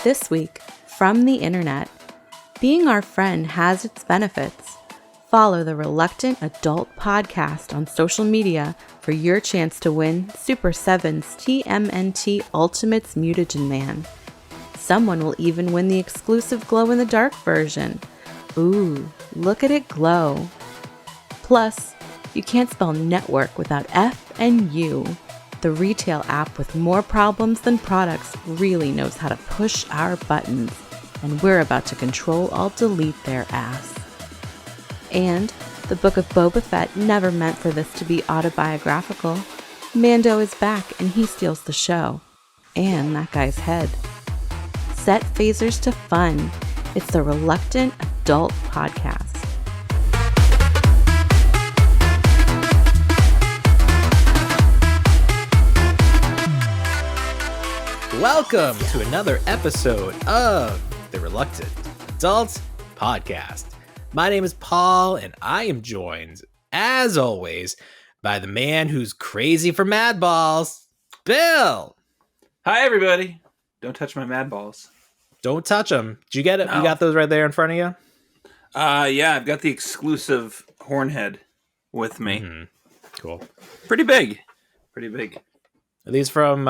This week, from the internet, being our friend has its benefits. Follow the Reluctant Adult Podcast on social media for your chance to win Super7's TMNT Ultimate's Mutagen Man. Someone will even win the exclusive glow-in-the-dark version. Ooh, look at it glow. Plus, you can't spell network without F and U. The retail app with more problems than products really knows how to push our buttons, and we're about to Control-Alt-Delete their ass. And the book of Boba Fett never meant for this to be autobiographical. Mando is back and he steals the show. And that guy's head. Set phasers to fun. It's the Reluctant Adult Podcast. Welcome to another episode of the Reluctant Adult Podcast. My name is Paul, and I am joined, as always, by the man who's crazy for mad balls, Bill. Hi, everybody. Don't touch my mad balls. Don't touch them. Did you get it? No. You got those right there in front of you? Yeah, I've got the exclusive hornhead with me. Mm-hmm. Cool. Pretty big. Are these from,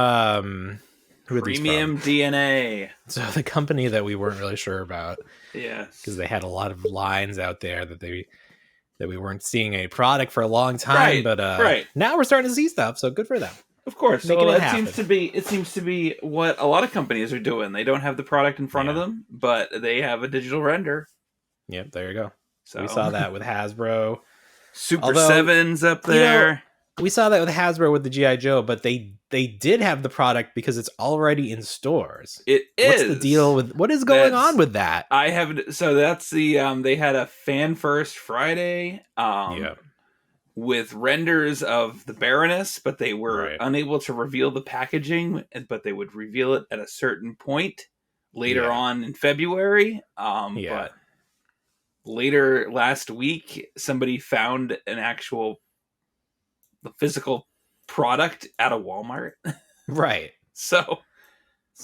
who are these Premium from? DNA. So the company that we weren't really sure about. Yes. Because they had a lot of lines out there that we weren't seeing a product for a long time. Right, But now we're starting to see stuff, so good for them. Of course. Making Well, it it happen. seems to be what a lot of companies are doing. They don't have the product in front of them, but they have a digital render. Yep, there you go. So We saw that with Hasbro. Super7's up there. We saw that with Hasbro with the G.I. Joe, but they did have the product because it's already in stores. It is. What's the deal with what is going on with that? So that's the they had a Fan First Friday. Yeah. With renders of the Baroness, but they were Right. unable to reveal the packaging, but they would reveal it at a certain point later on in February. But later last week, somebody found an actual physical product at a Walmart. Right. So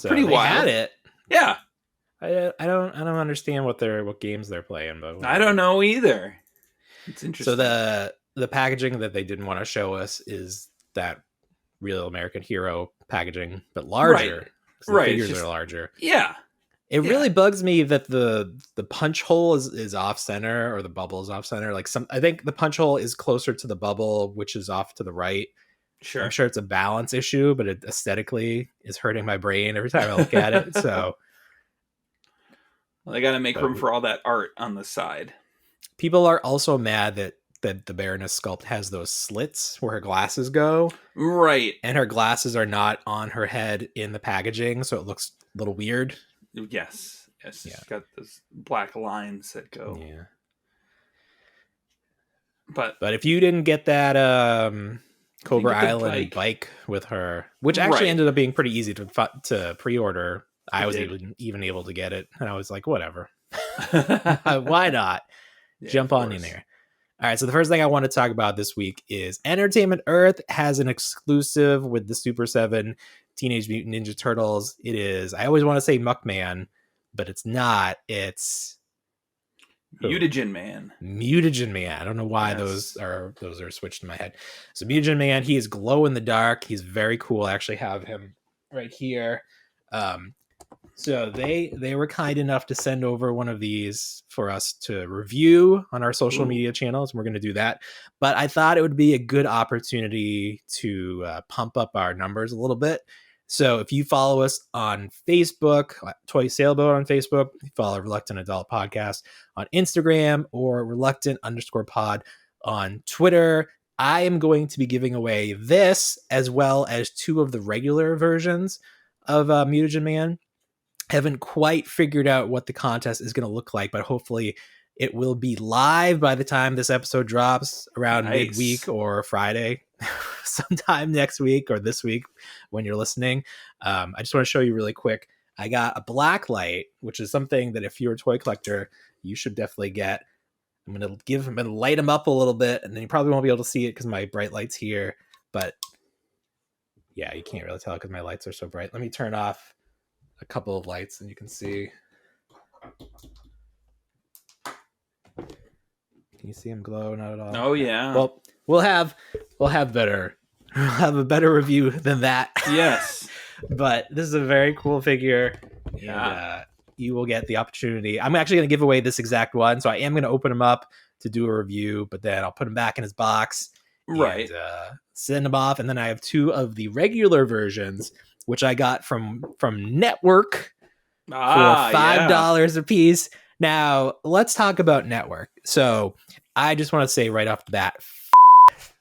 Pretty wild. Had it. Yeah, I don't understand what games they're playing, but I don't know either. It's interesting. So the packaging that they didn't want to show us is that Real American Hero packaging, but larger. Right. The figures It's are just- larger. Yeah. It really bugs me that the punch hole is off center, or the bubble is off center. I think the punch hole is closer to the bubble, which is off to the right. Sure. I'm sure it's a balance issue, but it aesthetically is hurting my brain every time I look at it. So Well, they got to make room for all that art on the side. people are also mad that the Baroness sculpt has those slits where her glasses go, Right. and her glasses are not on her head in the packaging, so it looks a little weird. Yes. Yeah. It's got those black lines that go. Yeah. But But if you didn't get that Cobra get the Island bike. bike with her, which actually Right. ended up being pretty easy to pre-order, I It was did. even able to get it, and I was like, whatever. Why not? Yeah, Jump of on in course. there. All right, so the first thing I want to talk about this week is Entertainment Earth has an exclusive with the Super7 Teenage Mutant Ninja Turtles. It is, I always want to say Muckman, but it's not. It's Mutagen Man. Mutagen Man. I don't know why Yes. those are switched in my head. So Mutagen Man, he is glow in the dark. He's very cool. I actually have him right here. So they were kind enough to send over one of these for us to review on our social media channels, and we're going to do that. But I thought it would be a good opportunity to pump up our numbers a little bit. So if you follow us on Facebook, Toy Sailboat on Facebook, follow Reluctant Adult Podcast on Instagram, or Reluctant_pod on Twitter, I am going to be giving away this as well as 2 of the regular versions of Mutagen Man. Haven't quite figured out what the contest is going to look like, but hopefully it will be live by the time this episode drops around midweek or Friday, sometime next week or this week when you're listening. I just want to show you really quick. I got a black light, which is something that if you're a toy collector, you should definitely get. I'm going to light them up a little bit, and then you probably won't be able to see it because my bright light's here, but yeah, you can't really tell because my lights are so bright. Let me turn off a couple of lights and you can see. Can you see him glow? Not at all. Oh yeah. Well, we'll have better. We'll have a better review than that. Yes. But this is a very cool figure. Yeah. And, you will get the opportunity. I'm actually going to give away this exact one, so I am going to open him up to do a review, but then I'll put him back in his box, Right? And, send him off, and then I have 2 of the regular versions, which I got from Network for $5 a piece. Now let's talk about Network. So I just want to say right off the bat,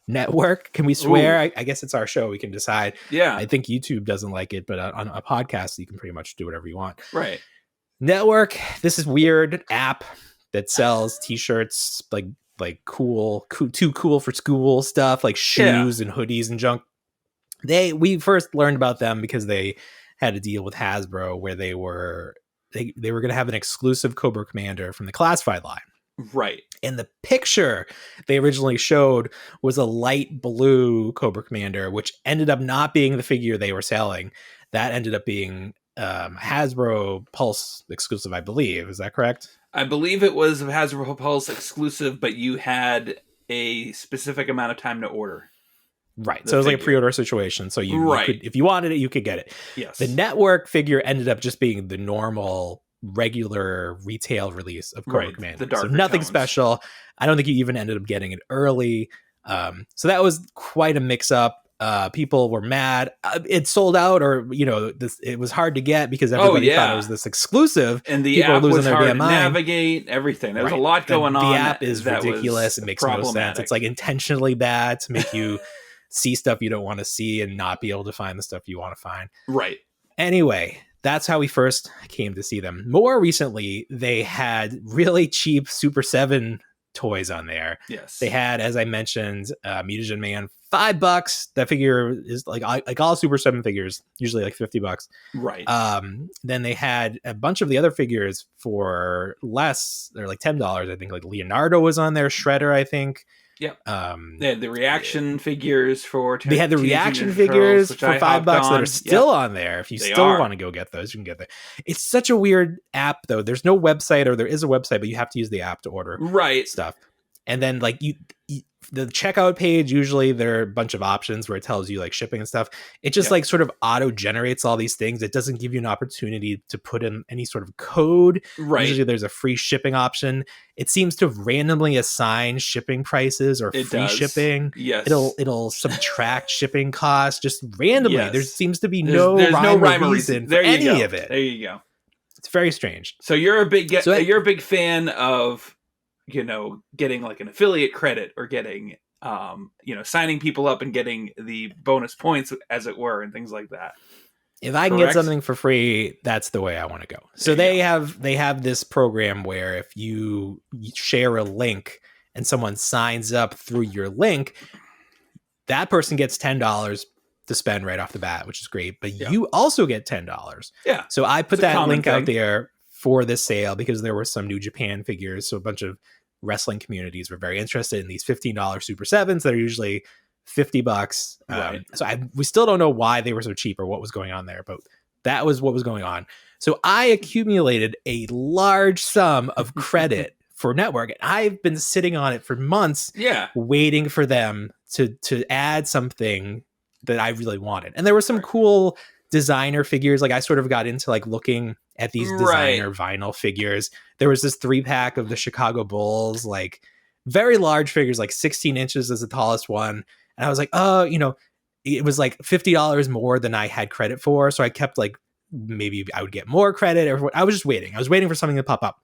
Network. Can we swear? I guess it's our show. We can decide. Yeah. I think YouTube doesn't like it, but on a podcast, you can pretty much do whatever you want. Right. Network. This is weird app that sells t-shirts, like cool, too cool for school stuff, like shoes and hoodies and junk. We first learned about them because they had a deal with Hasbro where they were going to have an exclusive Cobra Commander from the Classified line. Right. And the picture they originally showed was a light blue Cobra Commander, which ended up not being the figure they were selling. That ended up being Hasbro Pulse exclusive, I believe. Is that correct? I believe it was Hasbro Pulse exclusive, but you had a specific amount of time to order. Right. So it was like a pre-order situation. So you could, if you wanted it, you could get it. Yes. The Network figure ended up just being the normal, regular retail release of Cobra Commander. The darker so nothing tones. special. I don't think you even ended up getting it early. So that was quite a mix-up. People were mad. It sold out, or it was hard to get because everybody thought it was this exclusive, and the people app were losing was their hard damn to mind. navigate. Everything. There was a lot going on. The app is ridiculous. It makes no sense. It's like intentionally bad to make you see stuff you don't want to see and not be able to find the stuff you want to find. Right. Anyway, that's how we first came to see them. More recently, they had really cheap Super7 toys on there. Yes. They had, as I mentioned, Mutagen Man, $5. That figure is like all Super7 figures, usually like $50. Right. Then they had a bunch of the other figures for less. They're like $10. I think like Leonardo was on there, Shredder, I think. Yep. They had the reaction figures for. They had the reaction figures for $5 that are still on there. If you still want to go get those, you can get them. It's such a weird app, though. There's no website, or there is a website, but you have to use the app to order stuff. And then like the checkout page, usually there are a bunch of options where it tells you like shipping and stuff. It just like sort of auto generates all these things. It doesn't give you an opportunity to put in any sort of code. Right. Usually there's a free shipping option. It seems to randomly assign shipping prices or free shipping. Yes. It'll subtract shipping costs just randomly. Yes. There seems to be there's no rhyme or reason for any of it. There you go. It's very strange. So you're a big fan of getting like an affiliate credit, or getting signing people up and getting the bonus points, as it were, and things like that. If I can get something for free, that's the way I want to go. So they have this program where if you share a link and someone signs up through your link, that person gets $10 to spend right off the bat, which is great. But you also get $10. Yeah. So I put that link out there for this sale because there were some New Japan figures. So a bunch of wrestling communities were very interested in these $15 Super7s that are usually $50. Right. So we still don't know why they were so cheap or what was going on there, but that was what was going on. So I accumulated a large sum of credit for Network, and I've been sitting on it for months, waiting for them to add something that I really wanted. And there were some cool designer figures. Like I sort of got into like looking at these designer vinyl figures. There was this 3-pack of the Chicago Bulls, like very large figures, like 16 inches is the tallest one. And I was like, it was like $50 more than I had credit for. So I kept like, maybe I would get more credit, or I was just waiting. I was waiting for something to pop up.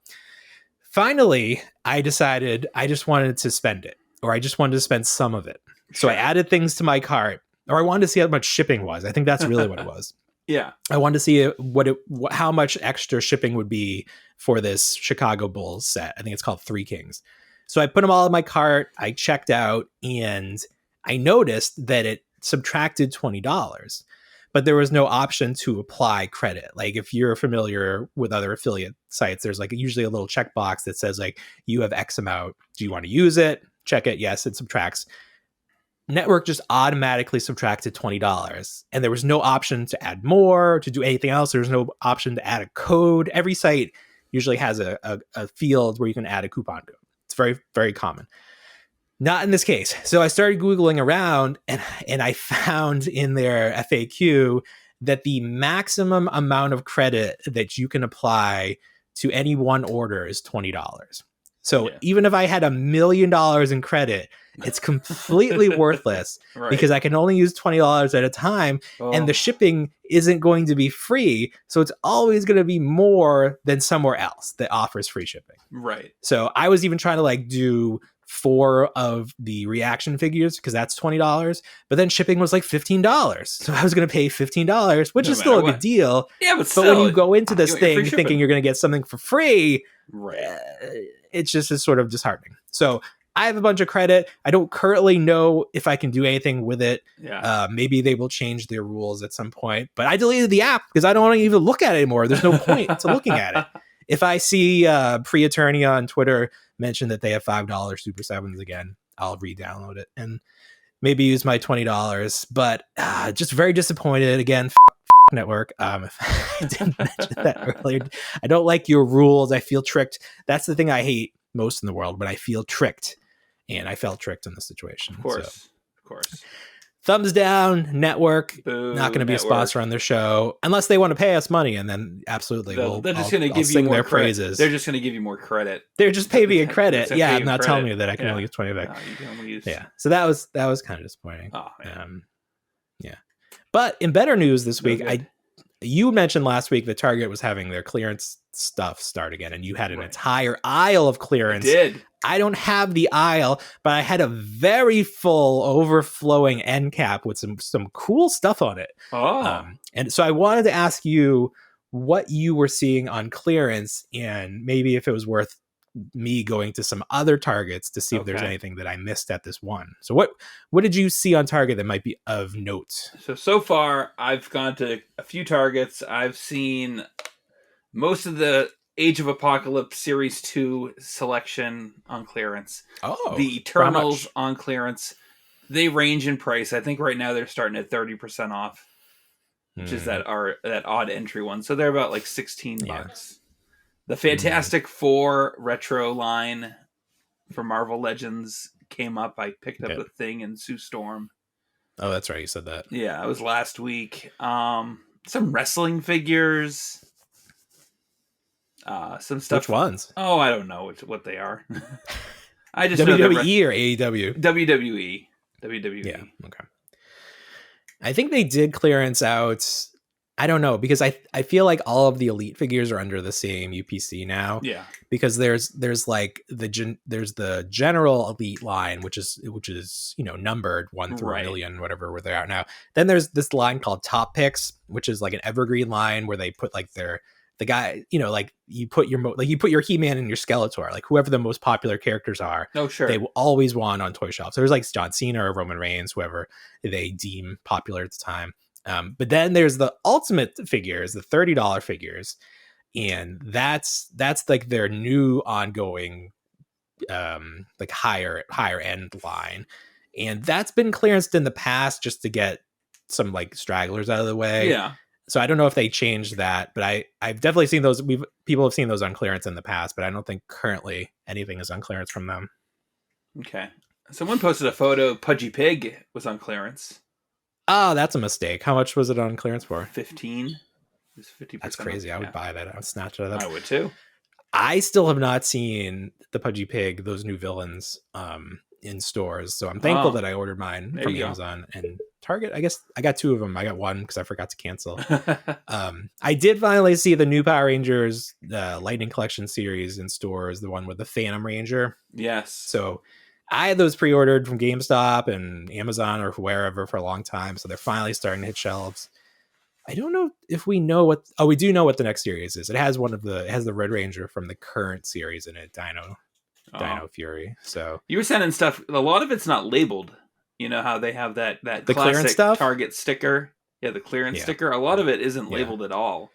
Finally, I decided I just wanted to spend it, or I just wanted to spend some of it. So I added things to my cart, or I wanted to see how much shipping was. I think that's really what it was. Yeah. I wanted to see how much extra shipping would be for this Chicago Bulls set. I think it's called Three Kings. So I put them all in my cart. I checked out, and I noticed that it subtracted $20, but there was no option to apply credit. Like if you're familiar with other affiliate sites, there's like usually a little checkbox that says like, you have X amount. Do you want to use it? Check it. Yes, it subtracts. network just automatically subtracted $20, and there was no option to add more, to do anything else. There was no option to add a code. Every site usually has a field where you can add a coupon code. It's very, very common. Not in this case. So I started Googling around, and I found in their FAQ that the maximum amount of credit that you can apply to any one order is $20. So even if I had $1 million in credit, it's completely worthless because I can only use $20 at a time, and the shipping isn't going to be free. So it's always going to be more than somewhere else that offers free shipping. Right. So I was even trying to like do 4 of the reaction figures because that's $20, but then shipping was like $15. So I was going to pay $15, which is still a good deal. Yeah, but when you go into this thing thinking you're going to get something for free, it's just is sort of disheartening. So I have a bunch of credit. I don't currently know if I can do anything with it. Maybe they will change their rules at some point, but I deleted the app because I don't want to even look at it anymore. There's no point to looking at it. If I see Pre-Attorney on Twitter mention that they have $5 Super 7s again, I'll re-download it and maybe use my $20. But just very disappointed. Again, network. If I didn't mention that earlier, I don't like your rules. I feel tricked. That's the thing I hate most in the world, but I feel tricked. And I felt tricked in this situation. Of course. Thumbs down, network. Boo, not going to be a sponsor on their show unless they want to pay us money, and then absolutely they're just going to give you more praises. They're just going to give you more credit. They're just paying me a credit. Yeah, not telling me that I can only use 20 back. No, you can only use... Yeah, so that was kind of disappointing. Oh man. But in better news this week, you mentioned last week that Target was having their clearance stuff start again, and you had an entire aisle of clearance. I did. I don't have the aisle, but I had a very full, overflowing end cap with some cool stuff on it. And so I wanted to ask you what you were seeing on clearance, and maybe if it was worth me going to some other Targets to see if there's anything that I missed at this one. So what did you see on Target that might be of note? So far, I've gone to a few Targets. I've seen most of the Age of Apocalypse Series 2 selection on clearance. The Eternals on clearance. They range in price. I think right now they're starting at 30% off, which is that odd entry one. So they're about like $16. The Fantastic Four retro line for Marvel Legends came up. I picked up the Thing and Sue Storm. Oh, that's right. You said that. Yeah, it was last week. Some wrestling figures. Some stuff. Which ones? Oh, I don't know what they are. I just WWE or AEW? WWE. Yeah. Okay. I think they did clearance out. I don't know, because I feel like all of the Elite figures are under the same UPC now. Yeah. Because there's like there's the general Elite line, which is numbered 1 through 1 million, whatever, where they're out now. Then there's this line called Top Picks, which is like an evergreen line where they put like the guy, like you put your He-Man and your Skeletor, like whoever the most popular characters are. Oh, sure. They will always want on toy shops. So there's like John Cena or Roman Reigns, whoever they deem popular at the time. But then there's the ultimate figures, the $30 figures, and that's like their new ongoing like higher end line, and that's been clearanced in the past just to get some like stragglers out of the way. Yeah. So I don't know if they changed that, but I've definitely seen those. People have seen those on clearance in the past, but I don't think currently anything is on clearance from them. Okay. Someone posted a photo. Pudgy Pig was on clearance. Oh, that's a mistake. How much was it on clearance for? 15. It was 50%. That's crazy. I would buy that. I would snatch it out of that. I would too. I still have not seen the Pudgy Pig, those new villains, in stores. So I'm thankful that I ordered mine from Amazon and Target. I guess I got 2 of them. I got 1 because I forgot to cancel. I did finally see the new Power Rangers Lightning Collection series in stores, the one with the Phantom Ranger. Yes. So I had those pre-ordered from GameStop and Amazon or wherever for a long time. So they're finally starting to hit shelves. I don't know if we know we do know what the next series is. It has the Red Ranger from the current series in it, Dino Fury. So you were sending stuff. A lot of it's not labeled. You know how they have that the classic stuff? Target sticker. Yeah, the clearance sticker. A lot of it isn't labeled at all.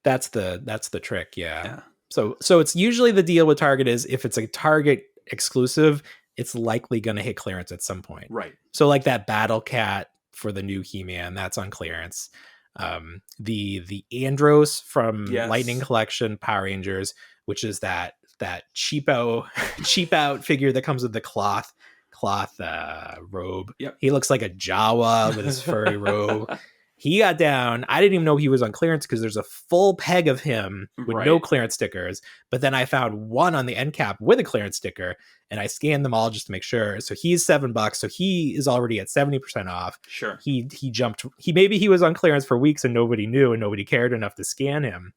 That's the trick. Yeah. So it's usually the deal with Target is if it's a Target exclusive, it's likely going to hit clearance at some point. Right. So like that Battle Cat for the new He-Man, that's on clearance. The Andros from Lightning Collection Power Rangers, which is that cheap out figure that comes with the cloth robe. Yep. He looks like a Jawa with his furry robe. He got down. I didn't even know he was on clearance because there's a full peg of him with no clearance stickers. But then I found one on the end cap with a clearance sticker, and I scanned them all just to make sure. So he's $7. So he is already at 70% off. Sure. He jumped. Maybe he was on clearance for weeks and nobody knew and nobody cared enough to scan him.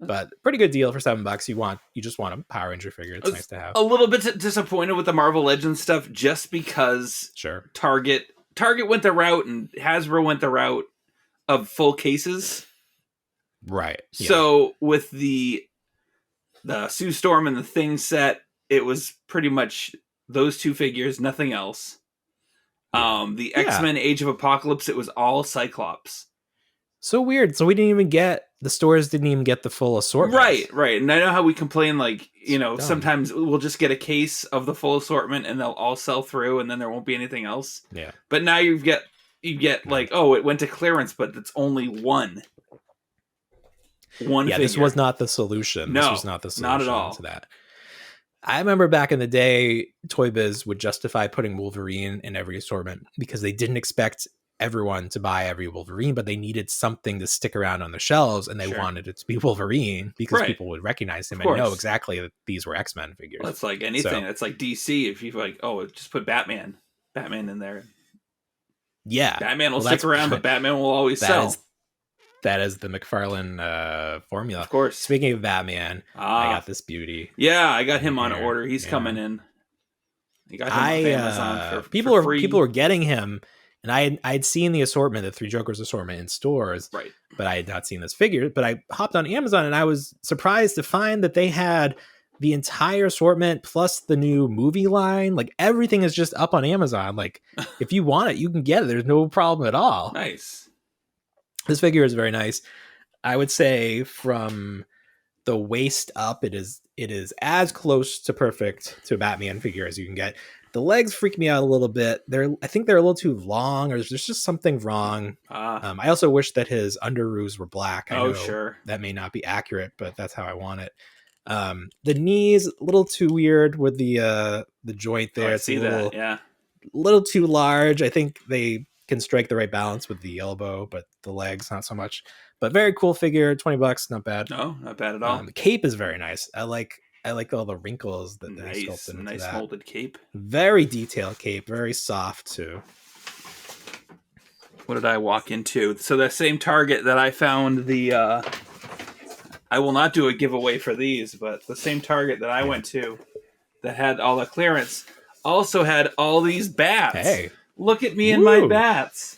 But pretty good deal for $7. You just want a Power Ranger figure. It's nice to have. A little bit disappointed with the Marvel Legends stuff just because Target went the route and Hasbro went the route of full cases. Right. Yeah. So with the Sue Storm and the Thing set, it was pretty much those two figures, nothing else. The X-Men Age of Apocalypse, it was all Cyclops. So weird. So the stores didn't even get the full assortment. Right. And I know how we complain, like, sometimes we'll just get a case of the full assortment and they'll all sell through and then there won't be anything else. Yeah. But now you get like, oh, it went to clearance, but it's only one figure. This was not the solution. No, this was not the solution not at all. to that. I remember back in the day, Toy Biz would justify putting Wolverine in every assortment because they didn't expect everyone to buy every Wolverine, but they needed something to stick around on the shelves, and they wanted it to be Wolverine because people would recognize him and know exactly that these were X-Men figures. Well, it's like anything. It's like DC. If you like, just put Batman in there. Yeah, Batman will stick around, but Batman will always sell. That is the McFarlane formula. Of course. Speaking of Batman, I got this beauty. Yeah, I got him on order. He's coming in. You got him on Amazon for free. People were getting him. And I'd seen the assortment, the Three Jokers assortment in stores, but I had not seen this figure. But I hopped on Amazon and I was surprised to find that they had the entire assortment plus the new movie line. Like everything is just up on Amazon. Like if you want it, you can get it. There's no problem at all. Nice. This figure is very nice. I would say from the waist up, it is as close to perfect to a Batman figure as you can get. The legs freak me out a little bit. I think they're a little too long, or there's just something wrong. I also wish that his underoos were black. I know that may not be accurate, but that's how I want it. The knees a little too weird with the joint there. It's a little too large. I think they can strike the right balance with the elbow, but the legs not so much. But very cool figure, $20, not bad. No, not bad at all. The cape is very nice. I like all the wrinkles that they sculpted into nice that. molded cape. Very detailed cape, very soft too. What did I walk into? So the same Target that I found I will not do a giveaway for these, but the same Target that I went to that had all the clearance also had all these bats. Hey. Look at me and my bats.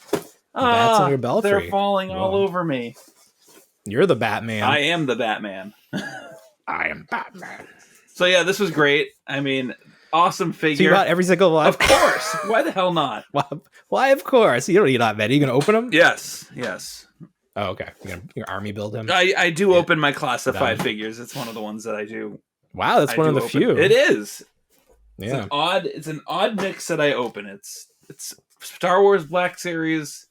Bats on your belfry. They're falling all over me. You're the Batman. I am the Batman. I am Batman. So yeah, this was great. I mean, awesome figure. So you bought every single one? Of course. Why the hell not? Why of course? You don't need that many. You gonna open them? Yes. Oh, okay. You're gonna army build him? I do open my classified figures. It's one of the ones that I do. Wow, that's one of the few. It is. Yeah. It's an odd mix that I open. It's Star Wars Black Series,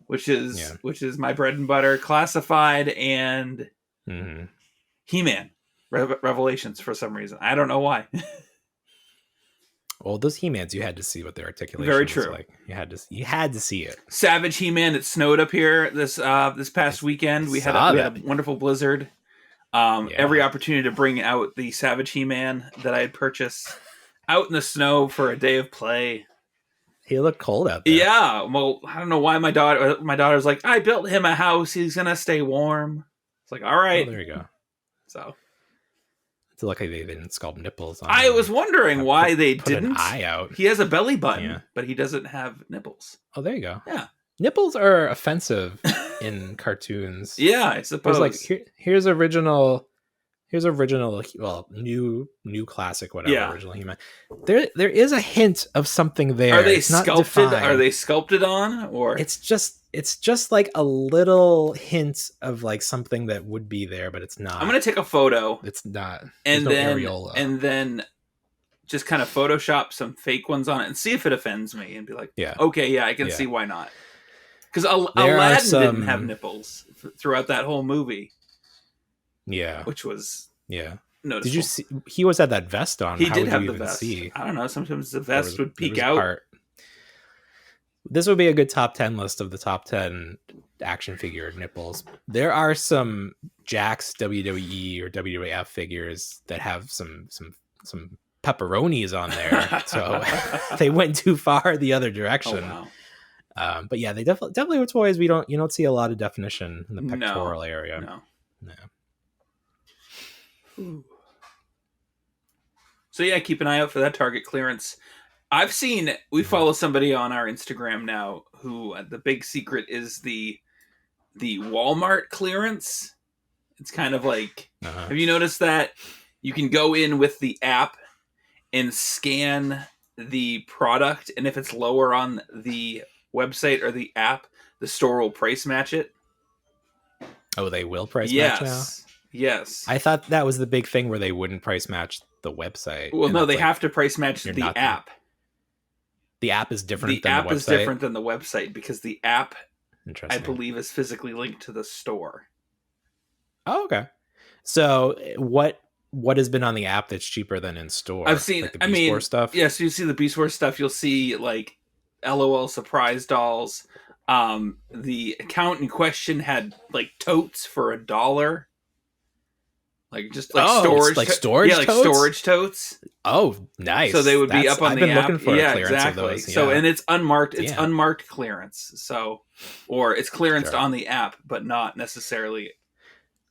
which is my bread and butter, classified, and He-Man. Revelations for some reason. I don't know why. Well, those He-Mans, you had to see what their articulation Very was true. like. You had to see it. Savage He-Man. It snowed up here this past weekend. We had a wonderful blizzard. Every opportunity to bring out the Savage He-Man that I had purchased out in the snow for a day of play. He looked cold out there. Yeah. Well, I don't know why my daughter's like, I built him a house. He's gonna stay warm. It's like, all right. Oh, there you go. So. It's lucky they didn't sculpt nipples on I was wondering why they put didn't. An eye out. He has a belly button, but he doesn't have nipples. Oh, there you go. Yeah. Nipples are offensive in cartoons. Yeah, I suppose. Like here's original, well, new classic, whatever. Yeah. Original He-Man. There is a hint of something there. Are they sculpted? Are they sculpted on, or it's just like a little hint of like something that would be there, but it's not. I'm gonna take a photo. It's not. And then just kind of Photoshop some fake ones on it and see if it offends me, and be like, Yeah. okay, yeah, I can see why not. Because There Aladdin didn't have nipples throughout that whole movie. Yeah. Which was noticeable. Did you see? He always had that vest on. He did have the vest. I don't know. Sometimes the vest would peek out. This would be a good top 10 list of the top 10 action figure nipples. There are some Jakks WWE or WWF figures that have some pepperonis on there. So they went too far the other direction. Oh, wow. But yeah, they definitely with toys, you don't see a lot of definition in the pectoral area. No. Ooh. So yeah, keep an eye out for that Target clearance. We follow somebody on our Instagram now who the big secret is the Walmart clearance. It's kind of like, have you noticed that you can go in with the app and scan the product, and if it's lower on the website or the app, the store will price match it? Oh, they will price match now? Yes. I thought that was the big thing where they wouldn't price match the website. Well, no, they have to price match the app. The app is different than the website? The app is different than the website because the app, I believe, is physically linked to the store. Oh, okay. So what has been on the app that's cheaper than in store? I've seen, like the Beast Wars stuff? Yes, you see the Beast Wars stuff. You'll see like LOL surprise dolls. The account in question had like totes for $1. Like just like storage, storage, like storage totes. Oh, nice! So they would be up on the app. Looking for a clearance of those. Yeah. So and it's unmarked. It's unmarked clearance. So, or it's clearanced on the app, but not necessarily.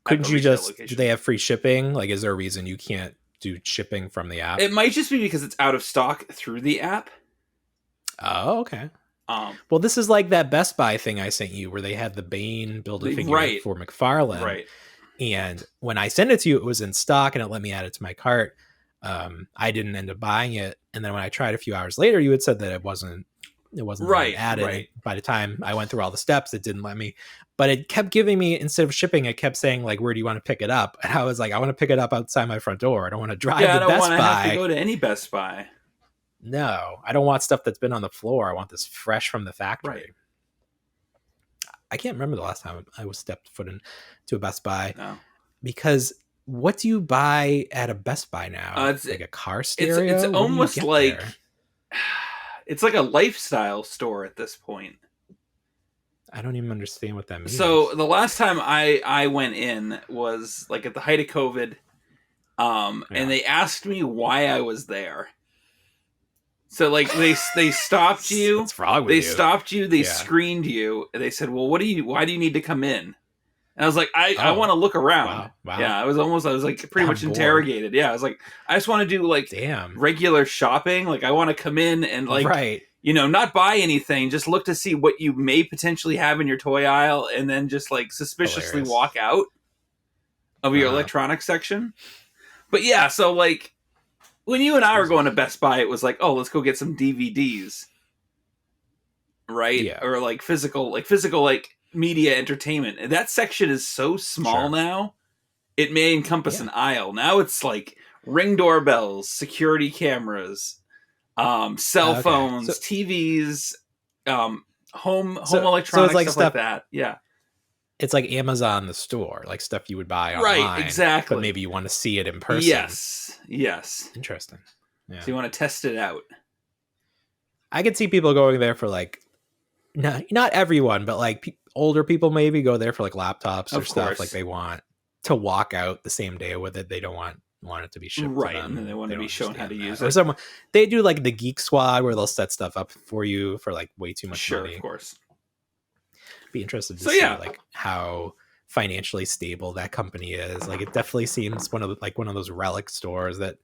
Couldn't you just? Do they have free shipping? Like, is there a reason you can't do shipping from the app? It might just be because it's out of stock through the app. Oh, okay. Well, this is like that Best Buy thing I sent you, where they had the Bane Build-A-Figure for McFarlane, right? And when I sent it to you, it was in stock and it let me add it to my cart. I didn't end up buying it. And then when I tried a few hours later, you had said that it wasn't added. Right. By the time I went through all the steps, it didn't let me. But it kept giving me, instead of shipping, it kept saying, like, where do you want to pick it up? And I was like, I want to pick it up outside my front door. I don't want to drive to Best Buy. I don't want to have to go to any Best Buy. No, I don't want stuff that's been on the floor. I want this fresh from the factory. Right. I can't remember the last time I was stepped foot into a Best Buy. No. Because what do you buy at a Best Buy now? It's like a car stereo? It's almost like there? It's like a lifestyle store at this point. I don't even understand what that means. So the last time I went in was like at the height of COVID, and they asked me why I was there. So like they stopped you. What's wrong with you? They stopped you. They screened you. And they said, "Well, why do you need to come in?" And I was like, I want to look around. Wow. Yeah, I was like pretty much interrogated. Yeah, I was like, I just want to do like regular shopping. Like I want to come in and like not buy anything. Just look to see what you may potentially have in your toy aisle, and then just like suspiciously walk out of your electronics section. But yeah, so like. When you and I were going to Best Buy, it was like, oh, let's go get some DVDs, right? Yeah. Or like physical media entertainment. And that section is so small now, it may encompass an aisle. Now it's like Ring doorbells, security cameras, cell phones, TVs, home electronics, stuff like that. Yeah. It's like Amazon, the store, like stuff you would buy online. Right, exactly. But maybe you want to see it in person. Yes. Interesting. Yeah. So you want to test it out. I could see people going there for like, not everyone, but like older people maybe go there for like laptops or stuff like they want to walk out the same day with it. They don't want it to be shipped to them. And then they want to be shown how to use it. Or someone, they do like the Geek Squad where they'll set stuff up for you for like way too much money. Sure, of course. Be interested to see like how financially stable that company is. Like it definitely seems one of those relic stores that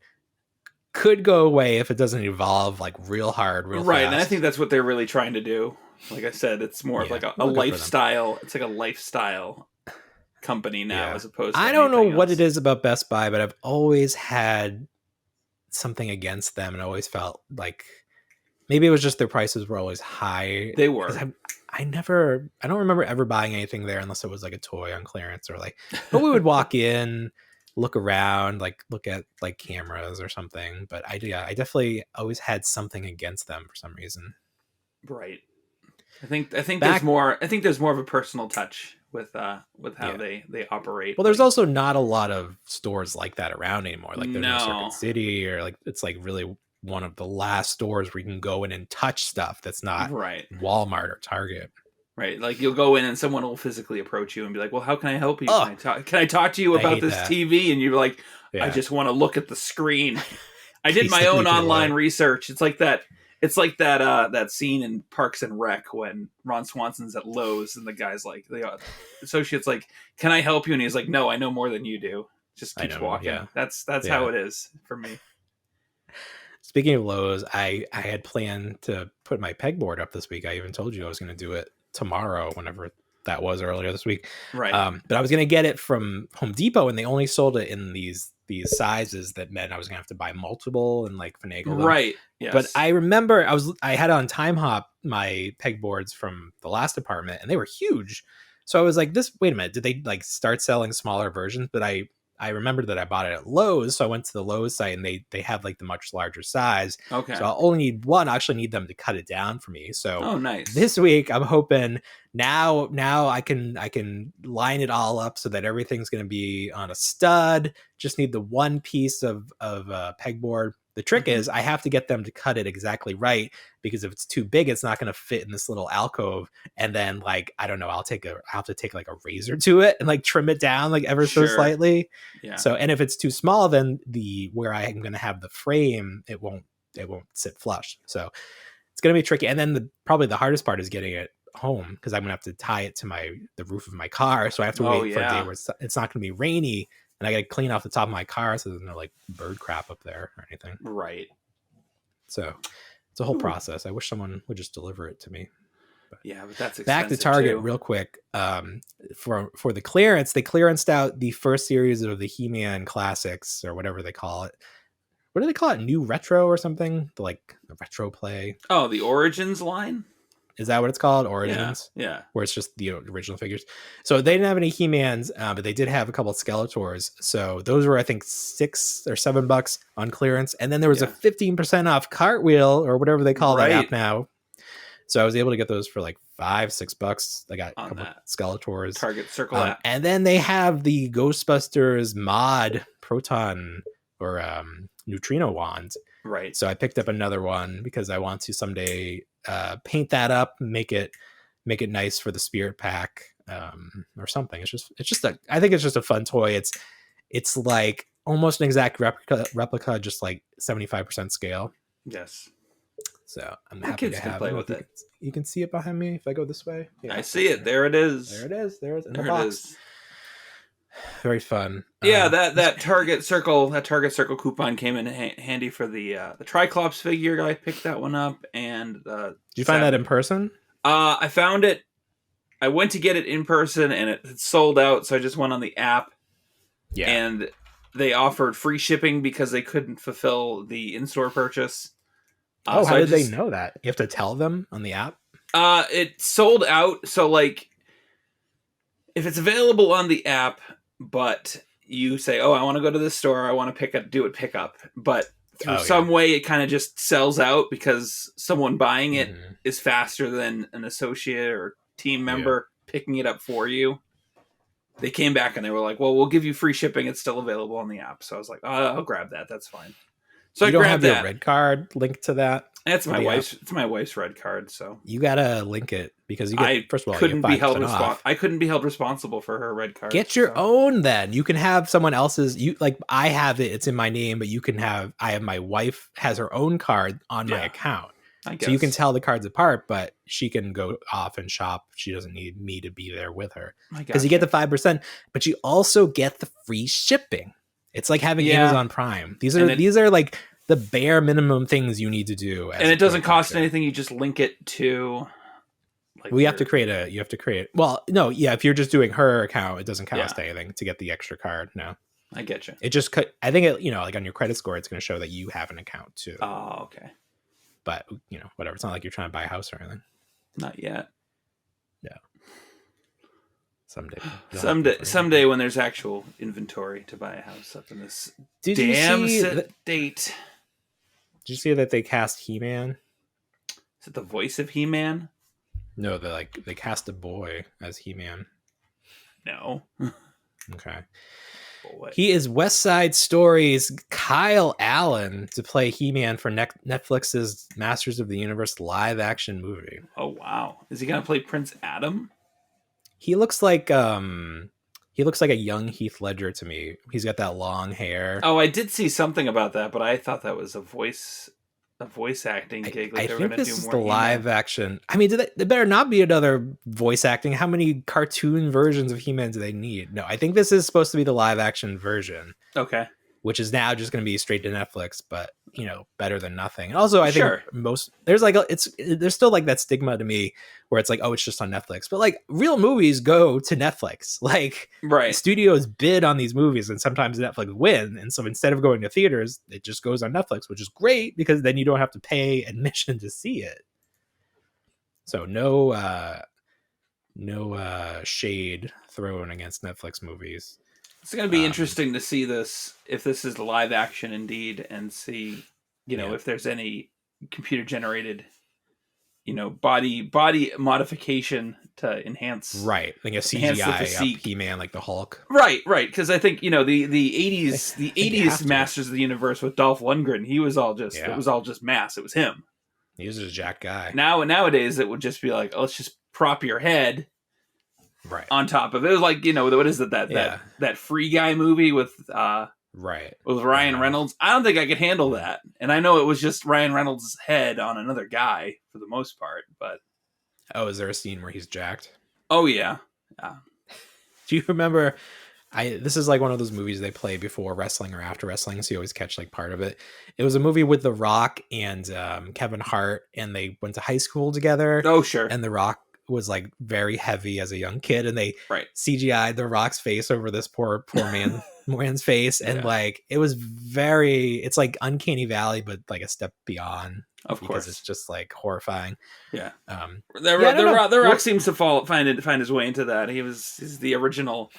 could go away if it doesn't evolve like real hard, real fast. And I think that's what they're really trying to do. Like I said, it's more of like a lifestyle. It's like a lifestyle company now as opposed to I don't know what else. it is about Best Buy, but I've always had something against them and always felt like maybe it was just their prices were always high. They were. I don't remember ever buying anything there unless it was like a toy on clearance or like, but we would walk in look around, like look at like cameras or something. But I definitely always had something against them for some reason. Right. I think there's more. I think there's more of a personal touch with how they operate. Well, there's also not a lot of stores like that around anymore. Like there's no Circuit City, or like it's like really one of the last stores where you can go in and touch stuff that's not Walmart or Target. Right, like you'll go in and someone will physically approach you and be like, "Well, how can I help you? Can I talk to you about this TV?" And you're like, "I just want to look at the screen." I did my own online research. It's like that. It's like that scene in Parks and Rec when Ron Swanson's at Lowe's and the guy's like, the associate's like, "Can I help you?" And he's like, "No, I know more than you do." Just keeps walking. Yeah. That's how it is for me. Speaking of Lowe's, I had planned to put my pegboard up this week. I even told you I was going to do it tomorrow, whenever that was, earlier this week. Right. But I was going to get it from Home Depot, and they only sold it in these sizes that meant I was going to have to buy multiple and like finagle them. Right. Yes. But I remember I had on Time Hop my pegboards from the last apartment, and they were huge. So I was like, wait a minute, did they like start selling smaller versions? But I remembered that I bought it at Lowe's, so I went to the Lowe's site, and they have like the much larger size. Okay. So I'll only need one. I actually need them to cut it down for me. So nice. This week I'm hoping now I can line it all up so that everything's going to be on a stud. Just need the one piece of pegboard. The trick is I have to get them to cut it exactly right, because if it's too big, it's not going to fit in this little alcove. And then like, I don't know, I'll have to take like a razor to it and like trim it down like ever so slightly. Yeah. So, and if it's too small, then where I'm going to have the frame, it won't sit flush. So it's going to be tricky. And then probably the hardest part is getting it home, because I'm going to have to tie it to the roof of my car. So I have to wait for a day where it's not going to be rainy. And I got to clean off the top of my car so there's no like bird crap up there or anything. Right. So it's a whole process. I wish someone would just deliver it to me. But that's expensive. Back to Target real quick. For the clearance, they clearanced out the first series of the He-Man classics, or whatever they call it. What do they call it? New Retro or something? The retro play. Oh, the Origins line? Is that what it's called? Origins? Yeah. Where it's just the original figures. So they didn't have any He-Mans, but they did have a couple of Skeletors. So those were, I think, $6 or $7 on clearance. And then there was a 15% off Cartwheel, or whatever they call that app now. So I was able to get those for like $5-6. I got a couple of Skeletors. Target Circle app. And then they have the Ghostbusters mod Proton or Neutrino wand. Right. So I picked up another one because I want to someday paint that up, make it nice for the Spirit Pack or something. I think it's just a fun toy. It's like almost an exact replica, just like 75% scale. Yes. So I'm happy to have play with it. You can see it behind me if I go this way. Yeah, I see it. There it is. There it is. In the box. Very fun. Yeah, that Target Circle coupon came in handy for the Triclops figure. I picked that one up, and did you find that in person? I found it. I went to get it in person, and it sold out. So I just went on the app. Yeah, and they offered free shipping because they couldn't fulfill the in-store purchase. How did they know that? You have to tell them on the app. It sold out. So like, if it's available on the app, but you say, "Oh, I want to go to this store. I want to do it pickup," but through some way, it kind of just sells out because someone buying it is faster than an associate or team member picking it up for you. They came back and they were like, "Well, we'll give you free shipping. It's still available on the app." So I was like, "I'll grab that. That's fine." So I grabbed that. Your red card linked to that. That's my wife's. It's my wife's red card. So you gotta link it because you get. First of all, you get 5% off. I couldn't be held responsible for her red card. Get your own then. You can have someone else's. I have it. It's in my name, but you can have. I have my wife has her own card on my account, so you can tell the cards apart. But she can go off and shop. She doesn't need me to be there with her because you get the 5%, but you also get the free shipping. It's like having Amazon Prime. These are like the bare minimum things you need to do. And it doesn't cost anything. You just link it to. You have to create. Well, no, yeah. If you're just doing her account, it doesn't cost anything to get the extra card. No, I get you. It just I think it. Like on your credit score, it's going to show that you have an account too. Oh, okay. But whatever. It's not like you're trying to buy a house or anything. Not yet. Yeah. Someday. Someday when there's actual inventory to buy a house up in this Did state. Did you see that they cast He-Man? Is it the voice of He-Man? No, they cast a boy as He-Man. No. Okay. Boy. He is West Side Story's Kyle Allen to play He-Man for Netflix's Masters of the Universe live action movie. Oh wow! Is he gonna play Prince Adam? He looks like a young Heath Ledger to me. He's got that long hair. Oh, I did see something about that, but I thought that was a voice acting gig. Like I think this is the live action. I mean, there better not be another voice acting. How many cartoon versions of He-Man do they need? No, I think this is supposed to be the live action version. Okay. Which is now just going to be straight to Netflix, but better than nothing. And also, I think there's still like that stigma to me where it's like, oh, it's just on Netflix, but like real movies go to Netflix. Like, right, studios bid on these movies, and sometimes Netflix win. And so instead of going to theaters, it just goes on Netflix, which is great because then you don't have to pay admission to see it. So no shade thrown against Netflix movies. It's going to be interesting to see this, if this is live action indeed, and see, if there's any computer generated, body modification to enhance. Right. Like a CGI He-Man, like the Hulk. Right. Because I think, the 80s Masters of the Universe with Dolph Lundgren, he was all just, it was all just mass. It was him. He was just a jack guy. Nowadays, it would just be like, oh, let's just prop your head. Right. On top of it. It was like, what is it, that Free Guy movie with with Ryan Reynolds? I don't think I could handle that. And I know it was just Ryan Reynolds' head on another guy for the most part, but is there a scene where he's jacked? Oh yeah. Do you remember this is like one of those movies they play before wrestling or after wrestling, so you always catch like part of it. It was a movie with The Rock and Kevin Hart, and they went to high school together. Oh sure. And The Rock was like very heavy as a young kid, and they CGI'd The Rock's face over this poor man's face, and like it's like Uncanny Valley, but like a step beyond. Of course, because it's just like horrifying. Yeah. The Rock seems to find his way into that. He's the original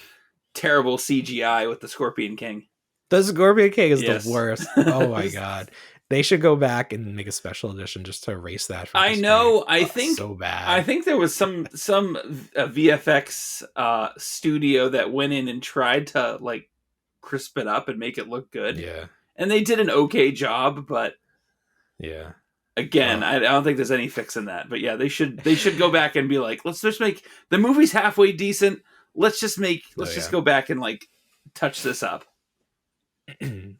terrible CGI with the Scorpion King. The Scorpion King is the worst. Oh my god. They should go back and make a special edition just to erase that. I know. I think so bad. I think there was some VFX studio that went in and tried to like crisp it up and make it look good. Yeah, and they did an okay job, but yeah. Again, I don't think there's any fix in that. But yeah, they should go back and be like, let's just make the movie's halfway decent. Let's just go back and like touch this up. There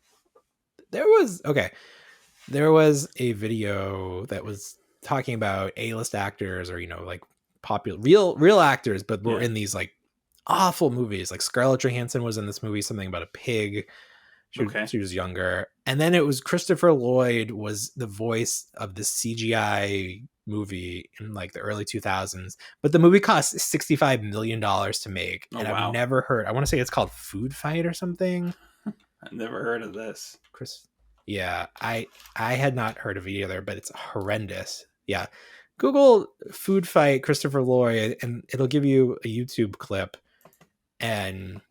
was a video that was talking about A-list actors, or like popular real actors, but were in these like awful movies. Like Scarlett Johansson was in this movie, something about a pig. She was younger. And then it was Christopher Lloyd was the voice of the CGI movie in like the early 2000s. But the movie cost $65 million to make. And I've never heard. I want to say it's called Food Fight or something. I've never heard of this. Yeah, I had not heard of it either, but it's horrendous. Yeah. Google Food Fight Christopher Lloyd and it'll give you a YouTube clip, and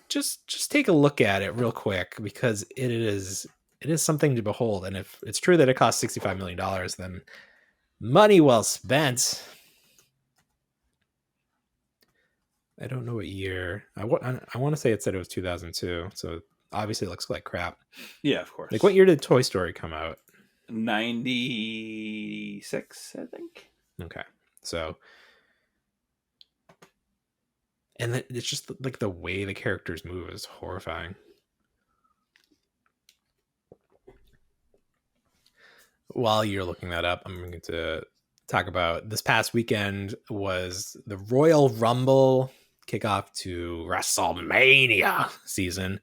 just take a look at it real quick, because it is something to behold. And if it's true that it cost $65 million, then money well spent. I don't know what year. I want to say it said it was 2002, so obviously it looks like crap. Yeah, of course. Like, what year did Toy Story come out? 96, I think. Okay, so, and it's just like the way the characters move is horrifying. While you're looking that up, I'm going to talk about this past weekend was the Royal Rumble kickoff to WrestleMania season.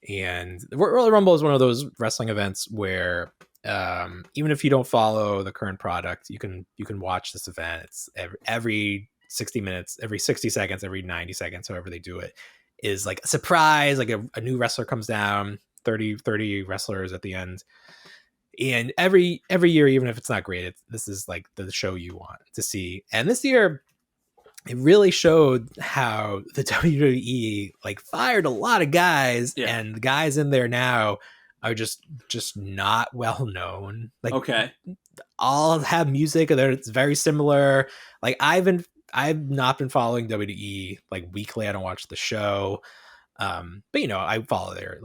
And the Royal Rumble is one of those wrestling events where even if you don't follow the current product, you can watch this event. It's every 60 minutes, every 60 seconds, every 90 seconds, however they do it, is like a surprise. Like a new wrestler comes down, 30 wrestlers at the end. And every year, even if it's not great, this is like the show you want to see. And this year, it really showed how the WWE like fired a lot of guys, and the guys in there now are just not well known. Like, all have music, and it's very similar. Like, I've not been following WWE like weekly. I don't watch the show. But I follow their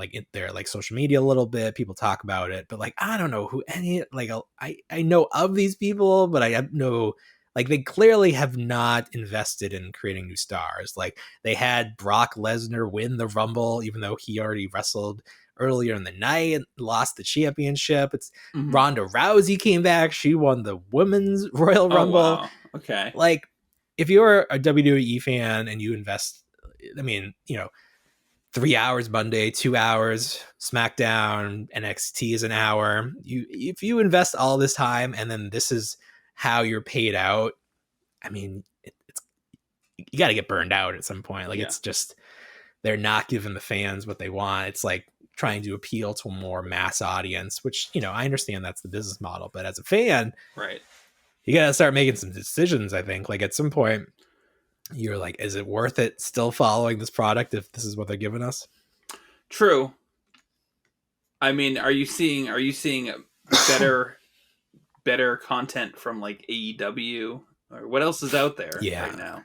social media a little bit. People talk about it, but like, I don't know who any, like, I know of these people, but I have no, like, they clearly have not invested in creating new stars. Like, they had Brock Lesnar win the Rumble, even though he already wrestled earlier in the night and lost the championship. It's Ronda Rousey came back. She won the Women's Royal Rumble. Wow. Okay. Like, if you're a WWE fan and you invest, I mean, 3 hours Monday, 2 hours SmackDown, NXT is an hour. If you invest all this time and then this is how you're paid out, I mean, it's you got to get burned out at some point. Like, it's just, they're not giving the fans what they want. It's like trying to appeal to a more mass audience, which, I understand that's the business model, but as a fan, right, you got to start making some decisions. I think, like, at some point you're like, is it worth it still following this product if this is what they're giving us? True. I mean, are you seeing better content from like AEW, or what else is out there right now?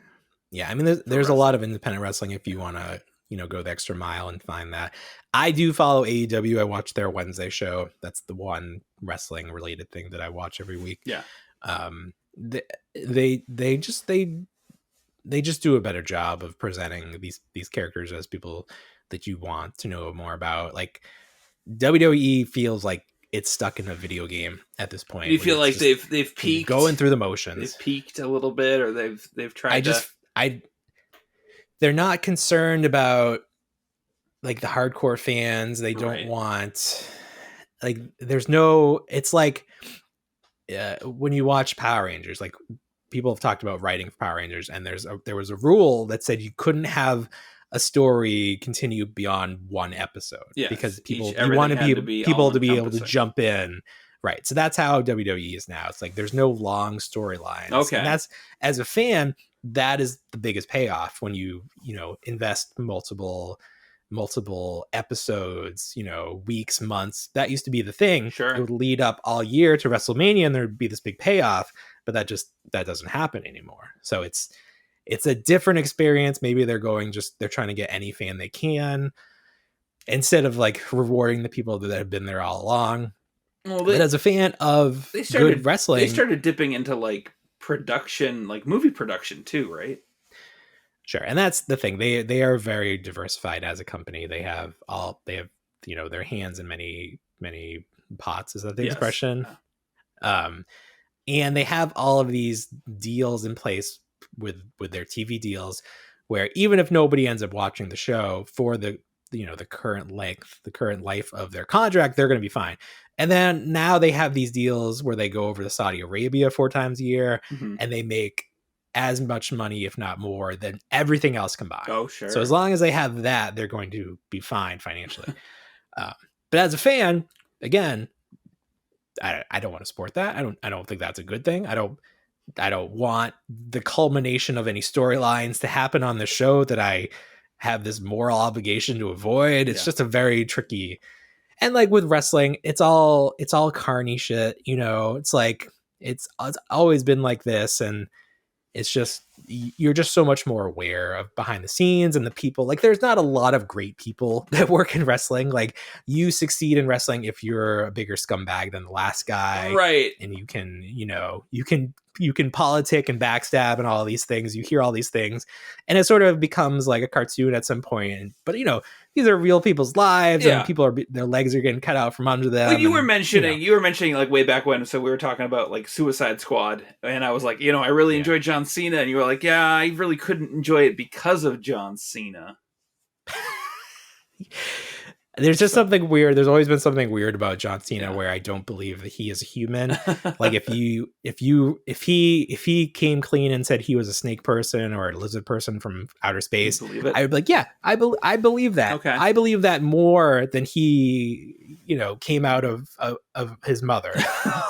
Yeah, I mean, there's a lot of independent wrestling if you want to, go the extra mile and find that. I do follow AEW. I watch their Wednesday show. That's the one wrestling related thing that I watch every week. Yeah. They just do a better job of presenting these characters as people that you want to know more about. Like, WWE feels like it's stuck in a video game at this point. Do you feel like they've peaked, going through the motions? They've peaked a little bit, or they've tried they're not concerned about like the hardcore fans. They don't want, like, there's no, it's like when you watch Power Rangers, like, people have talked about writing for Power Rangers, and there was a rule that said you couldn't have a story continue beyond one episode, because you want people to be able to jump in. Right. So that's how WWE is now. It's like, there's no long storylines. Okay. And that's, as a fan, that is the biggest payoff when you invest multiple episodes, weeks, months. That used to be the thing. Sure. It would lead up all year to WrestleMania, and there'd be this big payoff, but that doesn't happen anymore. So it's a different experience. Maybe they're trying to get any fan they can, instead of like rewarding the people that have been there all along. Well, but as a fan of good wrestling, they started dipping into like production, like movie production too, right? Sure. And that's the thing. They are very diversified as a company. They have their hands in many, many pots. Is that the expression? And they have all of these deals in place with their TV deals, where even if nobody ends up watching the show for the current life of their contract, they're going to be fine. And then now they have these deals where they go over to Saudi Arabia 4 times a year, and they make as much money, if not more, than everything else combined. Oh, sure. So as long as they have that, they're going to be fine financially. But as a fan, again, I don't want to support that. I don't think that's a good thing. I don't want the culmination of any storylines to happen on the show that I have this moral obligation to avoid. It's just a very tricky, and like with wrestling, it's all carny shit. It's like, it's always been like this. And it's just, you're just so much more aware of behind the scenes and the people. Like, there's not a lot of great people that work in wrestling. Like, you succeed in wrestling if you're a bigger scumbag than the last guy, right? And you can politic and backstab and all these things. You hear all these things, and it sort of becomes like a cartoon at some point. But these are real people's lives, and their legs are getting cut out from under them. Well, you were mentioning like way back when. So we were talking about like Suicide Squad, and I was like, I really enjoyed John Cena, and you were like, yeah, I really couldn't enjoy it because of John Cena. There's just something weird. There's always been something weird about John Cena where I don't believe that he is a human. Like, if he came clean and said he was a snake person or a lizard person from outer space, I would be like, yeah, I believe that. Okay. I believe that more than he, came out of his mother.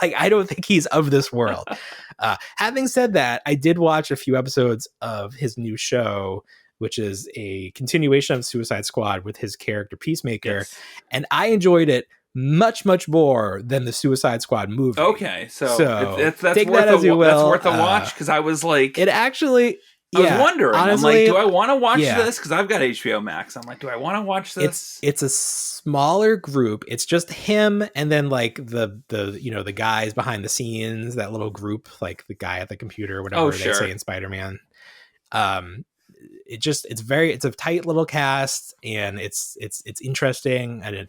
Like, I don't think he's of this world. Having said that, I did watch a few episodes of his new show, which is a continuation of Suicide Squad with his character Peacemaker. Yes. And I enjoyed it much more than the Suicide Squad movie. Okay, so that's take worth that as you will. That's worth a watch, because I was like, it actually. I was wondering. Honestly, I'm like, do I want to watch this? Because I've got HBO Max. I'm like, do I want to watch this? It's a smaller group. It's just him, and then like the guys behind the scenes, that little group, like the guy at the computer, whatever they say in Spider-Man. It's a tight little cast, and it's interesting, and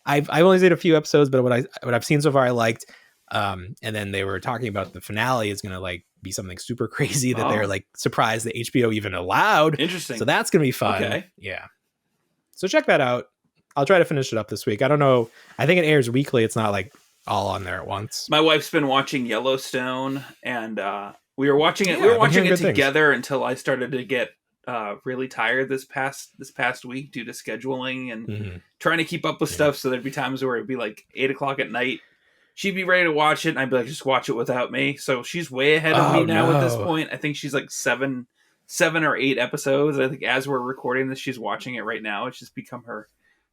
I've only seen a few episodes, but what I've seen so far I liked. And then they were talking about the finale is gonna like be something super crazy that they're like surprised that HBO even allowed. Interesting. So that's gonna be fun. Okay. Yeah. So check that out. I'll try to finish it up this week. I don't know. I think it airs weekly. It's not like all on there at once. My wife's been watching Yellowstone, and we were watching it. We were watching it together until I started to get really tired this past week due to scheduling and trying to keep up with stuff. So there'd be times where it'd be like 8:00 at night. She'd be ready to watch it, and I'd be like, just watch it without me. So she's way ahead of me now at this point. I think she's like seven or 8 episodes. I think as we're recording this, she's watching it right now. It's just become her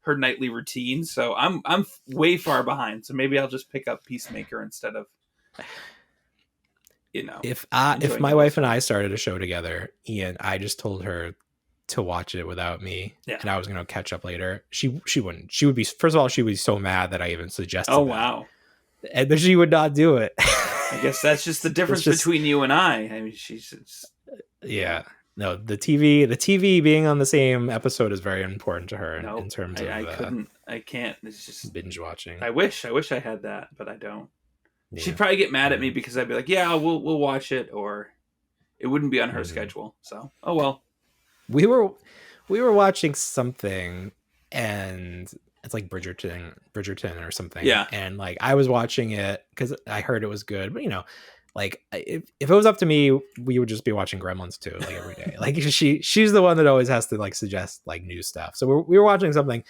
nightly routine. So I'm way far behind. So maybe I'll just pick up Peacemaker instead of, if my wife and I started a show together, and I just told her to watch it without me, and I was going to catch up later, she wouldn't. She would be, first of all, she would be so mad that I even suggested that. Wow. But she would not do it. I guess that's just the difference between you and I. I mean, she's just... Yeah. No, the TV being on the same episode is very important to her in terms of... I can't. It's just binge watching. I wish I had that, but I don't. Yeah. She'd probably get mad at me because I'd be like, yeah, we'll watch it, or it wouldn't be on her schedule. So, oh well. We were watching something, and it's like Bridgerton or something. Yeah. And like I was watching it because I heard it was good, but like if it was up to me, we would just be watching Gremlins too, like every day. Like she's the one that always has to like suggest like new stuff. So we were watching something,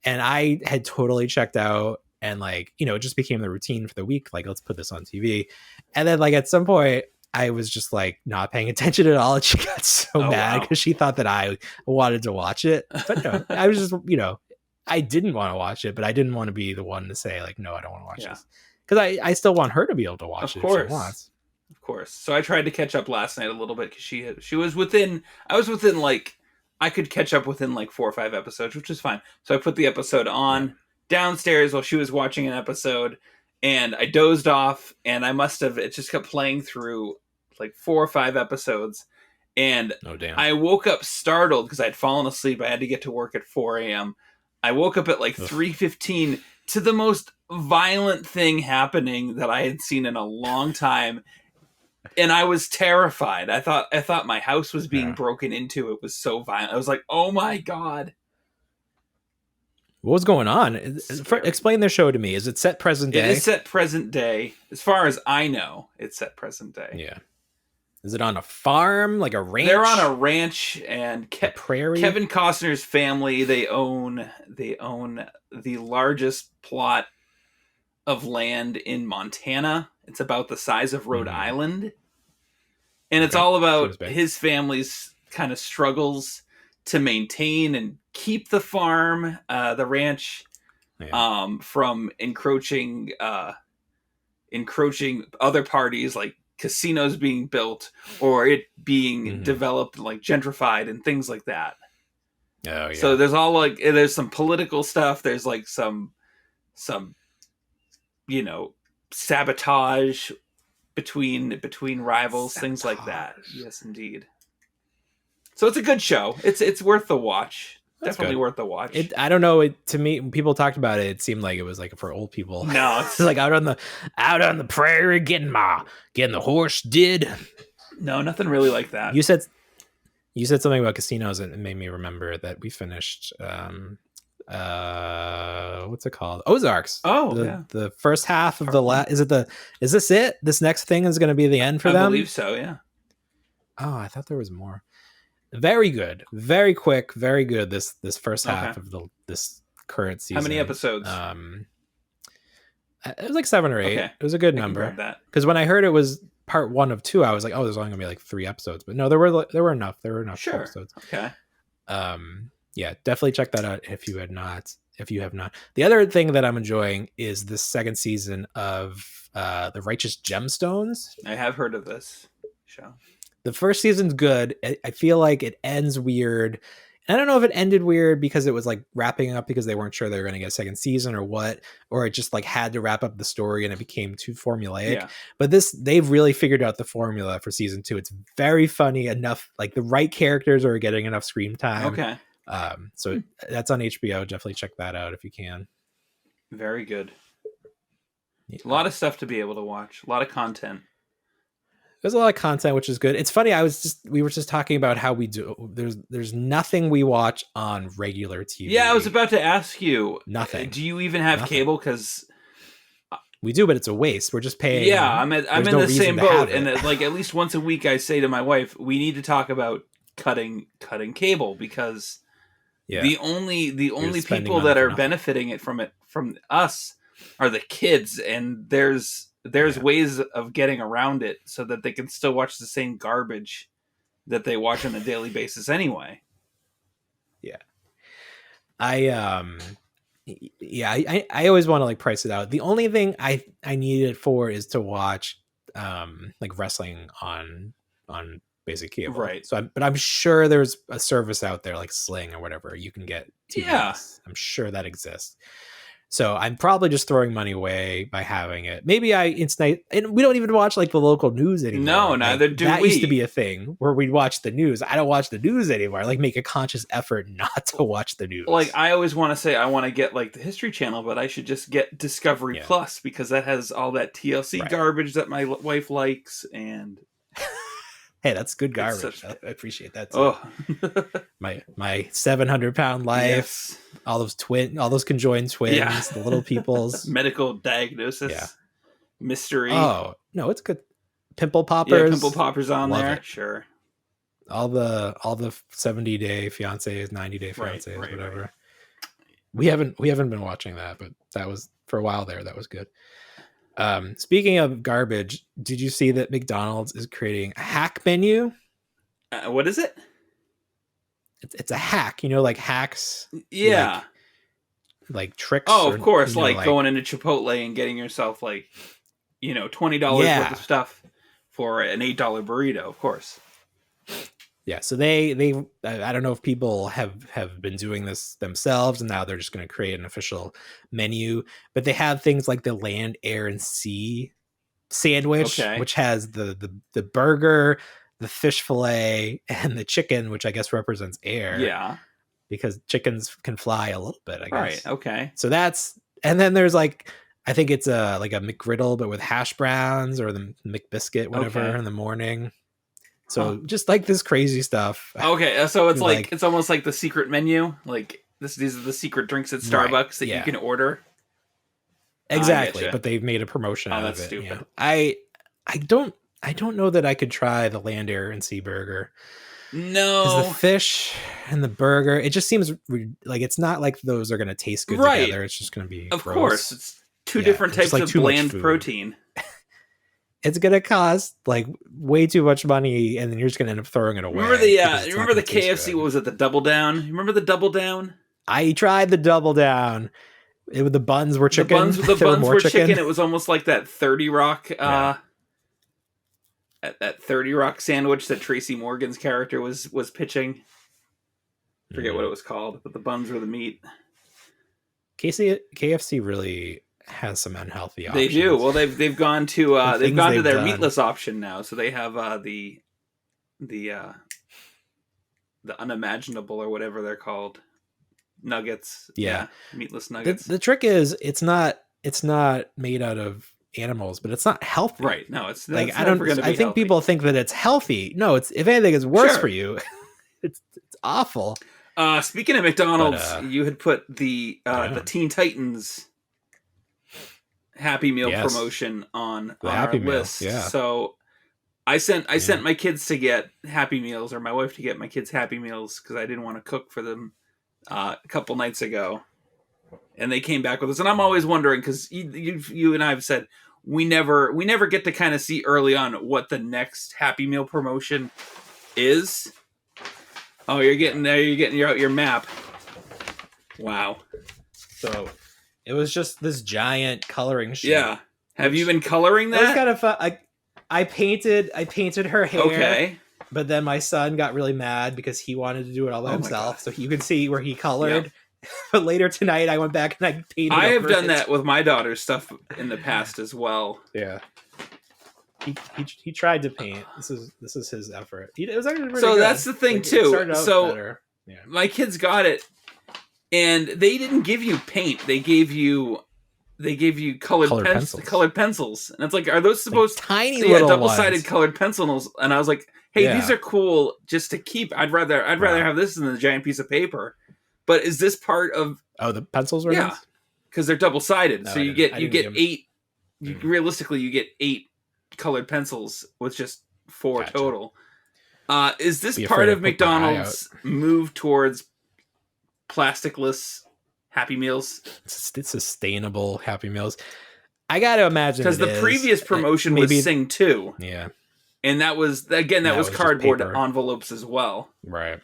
and I had totally checked out, and like it just became the routine for the week. Like, let's put this on TV, and then like at some point I was just like not paying attention at all, and she got so mad because she thought that I wanted to watch it. But no, I was just I didn't want to watch it, but I didn't want to be the one to say like, no, I don't want to watch this, because I still want her to be able to watch it if she wants. Of course. So I tried to catch up last night a little bit because she was within. I was within like I could catch up within like 4 or 5 episodes, which is fine. So I put the episode on downstairs while she was watching an episode, and I dozed off, and it just kept playing through like 4 or 5 episodes. And I woke up startled because I had fallen asleep. I had to get to work at 4 a.m. I woke up at like 3:15 to the most violent thing happening that I had seen in a long time. And I was terrified. I thought my house was being broken into. It was so violent. I was like, oh my God. What was going on? Explain their show to me. Is it set present day? It is set present day. As far as I know, it's set present day. Yeah. Is it on a farm, like a ranch? They're on a ranch, and prairie. Kevin Costner's family, they own the largest plot of land in Montana. It's about the size of Rhode Island. And it's all about his family's kind of struggles to maintain and keep the farm, the ranch, from encroaching other parties, like casinos being built or it being developed, like gentrified and things like that. Oh yeah. So there's all like, there's some political stuff. There's like some sabotage between rivals, things like that. Yes, indeed. So it's a good show. It's worth the watch. That's definitely good. Worth the watch. I don't know. To me, when people talked about it, it seemed like it was like for old people. No, it's like out on the prairie getting the horse did. No, nothing really like that. You said something about casinos, and it made me remember that we finished what's it called? Ozarks. Oh, the first half of is this it? This next thing is going to be the end for them? I believe so, yeah. Oh, I thought there was more. Very good, very quick, very good. This first half of this current season. How many episodes? It was like 7 or 8. Okay. It was a good I can number. grab that. Because when I heard it was part 1 of 2, I was like, oh, there's only gonna be like 3 episodes. But no, there were enough. There were enough Sure. episodes. Okay. Yeah, definitely check that out if you have not. The other thing that I'm enjoying is the second season of the Righteous Gemstones. I have heard of this show. The first season's good. I feel like it ends weird. And I don't know if it ended weird because it was like wrapping up because they weren't sure they were going to get a second season or what, or it just like had to wrap up the story and it became too formulaic. Yeah. But they've really figured out the formula for season 2. It's very funny enough. Like the right characters are getting enough screen time. Okay. So that's on HBO. Definitely check that out if you can. Very good. Yeah. A lot of stuff to be able to watch. A lot of content. There's a lot of content, which is good. It's funny. We were just talking about how we do. There's nothing we watch on regular TV. Yeah, I was about to ask you. Nothing. Do you even have cable? Because we do, but it's a waste. We're just paying. Yeah, I'm in the same boat, and like at least once a week, I say to my wife, we need to talk about cutting cable because the only people that are benefiting from us are the kids, and there's ways of getting around it so that they can still watch the same garbage that they watch on a daily basis anyway. Yeah. I always want to like price it out. The only thing I need it for is to watch like wrestling on basic cable. Right. So but I'm sure there's a service out there like Sling or whatever you can get TVs. Yeah. I'm sure that exists. So I'm probably just throwing money away by having it. Maybe it's nice, and we don't even watch like the local news anymore. No, neither do we. That used to be a thing where we'd watch the news. I don't watch the news anymore. I like make a conscious effort not to watch the news. Like I always want to say I want to get like the History Channel, but I should just get Discovery Plus because that has all that TLC garbage that my wife likes. And hey, that's good garbage. I appreciate that too. Oh. my 700-pound life. Yes. All those conjoined twins, the little peoples, medical diagnosis, mystery. Oh no, it's good. Pimple poppers, pimple poppers on there. It. Sure. All the 70-day fiancés, 90-day fiancés, whatever. Right. We haven't been watching that, but that was for a while there. That was good. Speaking of garbage, did you see that McDonald's is creating a hack menu? What is it? It's a hack, like hacks. Yeah. Like tricks. Oh, of course. Like going into Chipotle and getting yourself like, $20 worth of stuff for an $8 burrito, of course. Yeah. So they I don't know if people have been doing this themselves and now they're just going to create an official menu, but they have things like the land, air, and sea sandwich, which has the burger, the fish fillet, and the chicken, which I guess represents air. Yeah. Because chickens can fly a little bit, I guess. Right. Okay. So and then there's like, I think it's like a McGriddle, but with hash browns, or the McBiscuit, whatever, in the morning. So just like this crazy stuff. Okay. So it's like it's almost like the secret menu. Like these are the secret drinks at Starbucks that you can order. Exactly. But they've made a promotion out of it. Stupid. Yeah. I don't know that I could try the land, air, and sea burger. No, because the fish and the burger, it just seems like it's not like those are going to taste good together. It's just going to be of gross. Course. It's two different types of bland protein. It's going to cost like way too much money, and then you're just going to end up throwing it away. Remember the KFC? What was it? The Double Down. You remember the Double Down? I tried the Double Down. The buns were chicken. The buns were chicken. It was almost like that 30 Rock. That 30 Rock sandwich that Tracy Morgan's character was pitching. Forget what it was called, but the buns were the meat. KFC really has some unhealthy options. They do. Well, they've gone to their meatless option now, so they have the unimaginable or whatever they're called nuggets. Yeah, meatless nuggets. The trick is it's not made out of animals, but it's not healthy. Right. No, it's like I think people think that it's healthy. No, it's, if anything, it's worse for you. It's awful. Speaking of McDonald's, you had put the Teen Titans Happy Meal promotion on our list. Yeah. So I sent my kids to get Happy Meals, or my wife to get my kids Happy Meals, because I didn't want to cook for them a couple nights ago. and they came back with this. And I'm always wondering, because you and I have said we never get to kind of see early on what the next Happy Meal promotion is. Oh, you're getting your map. Wow. So it was just this giant coloring sheet. Yeah. Have you been coloring that? It was kind of fun. I painted her hair. Okay. But then my son got really mad because he wanted to do it all by himself. So you can see where he colored. Yep. But later tonight, I went back and I painted. I have done that with my daughter's stuff in the past as well. Yeah. He tried to paint. This is his effort. It was actually really so good. That's the thing too. So my kids got it, and they didn't give you paint. They gave you colored pencils, and it's like, are those supposed tiny little double-sided colored pencils? And I was like, hey, these are cool just to keep. I'd rather have this than a giant piece of paper. But is this part of? Oh, the pencils were because they're double-sided. No, so you get 8. Realistically, you get 8 colored pencils with just 4 total. Is this part of McDonald's move towards plasticless Happy Meals? It's sustainable Happy Meals. I got to imagine, because the previous promotion was Sing 2. Yeah, and that was cardboard envelopes as well. Right.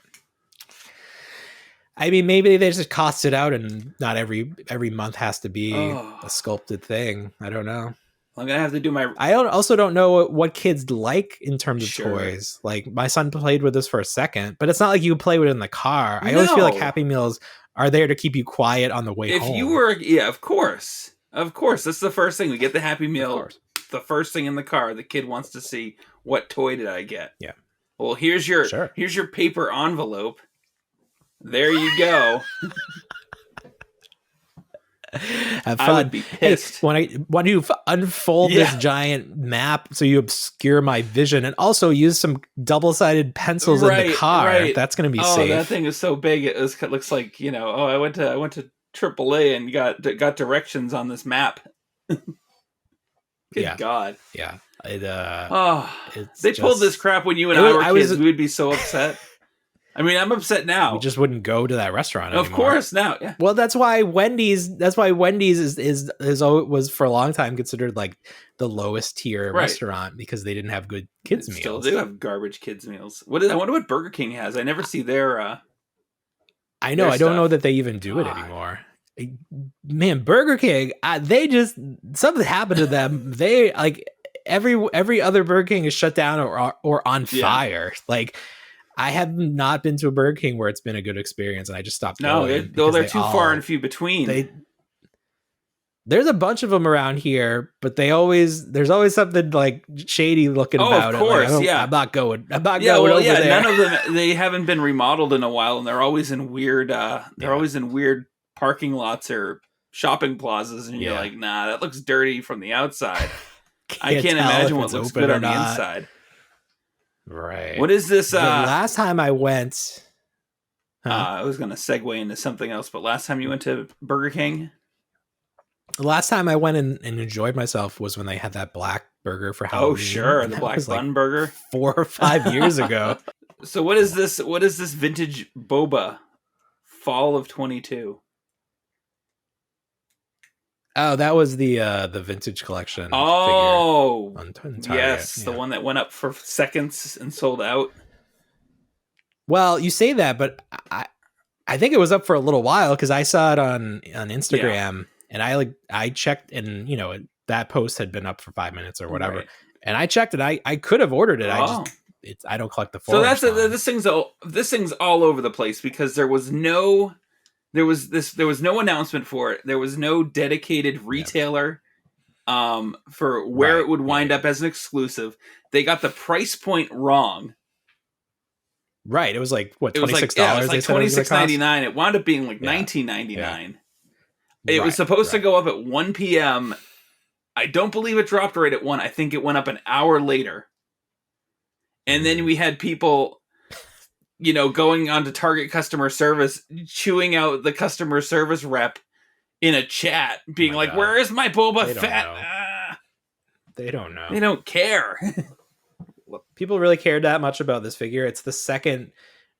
I mean, maybe they just cost it out, and not every month has to be a sculpted thing. I don't know. I'm gonna have to do my. I also don't know what kids like in terms of toys. Like, my son played with this for a second, but it's not like you play with it in the car. I always feel like Happy Meals are there to keep you quiet on the way home. If you were, of course, that's the first thing. We get the Happy Meal. The first thing in the car, the kid wants to see, what toy did I get? Yeah. Well, here's your paper envelope. There you go. Have fun. I would be pissed. Hey, when you unfold this giant map so you obscure my vision, and also use some double-sided pencils in the car. That's going to be safe. That thing is so big. It looks like, I went to AAA and got directions on this map. Good God. Yeah. They pulled this crap when you and I were kids. We would be so upset. I mean, I'm upset now. We just wouldn't go to that restaurant anymore. Of course, now. Yeah. Well, that's why Wendy's was for a long time considered like the lowest tier restaurant, because they didn't have good kids meals. Still do have garbage kids meals. I wonder what Burger King has. I never see their. I know. I don't know that they even do it anymore. Man, Burger King, something happened to them. They every other Burger King is shut down or on fire. Like, I have not been to a Burger King where it's been a good experience, and I just stopped going. No, they're too far and few between. There's a bunch of them around here, but there's always something like shady looking about it. Of course, I'm not going over there. None of them, they haven't been remodeled in a while, and they're always in weird parking lots or shopping plazas, and you're like, nah, that looks dirty from the outside. I can't imagine what looks good on the inside. Right. What is this? The last time I went, I was going to segue into something else, but last time you went to Burger King? The last time I went and enjoyed myself was when they had that black burger for Halloween. Oh, sure. The black bun burger. 4 or 5 years ago. So what is this? What is this vintage boba? Fall of 22. Oh, that was the vintage collection. Oh, figure yes, the one that went up for seconds and sold out. Well, you say that, but I think it was up for a little while, because I saw it on Instagram, and I checked, and that post had been up for 5 minutes or whatever, and I checked it. I could have ordered it. I don't collect the forums. So this thing's all over the place, because there was no announcement for it. There was no dedicated retailer for where it would wind up as an exclusive. They got the price point wrong. Right. It was like, what, $26? It was like $26.99. It wound up being like $19.99. Yeah. It was supposed to go up at 1 p.m. I don't believe it dropped right at 1. I think it went up an hour later. And then we had people, going on to Target customer service, chewing out the customer service rep in a chat, being like, God. Where is my Boba Fett? They don't know. They don't care. People really cared that much about this figure. It's the second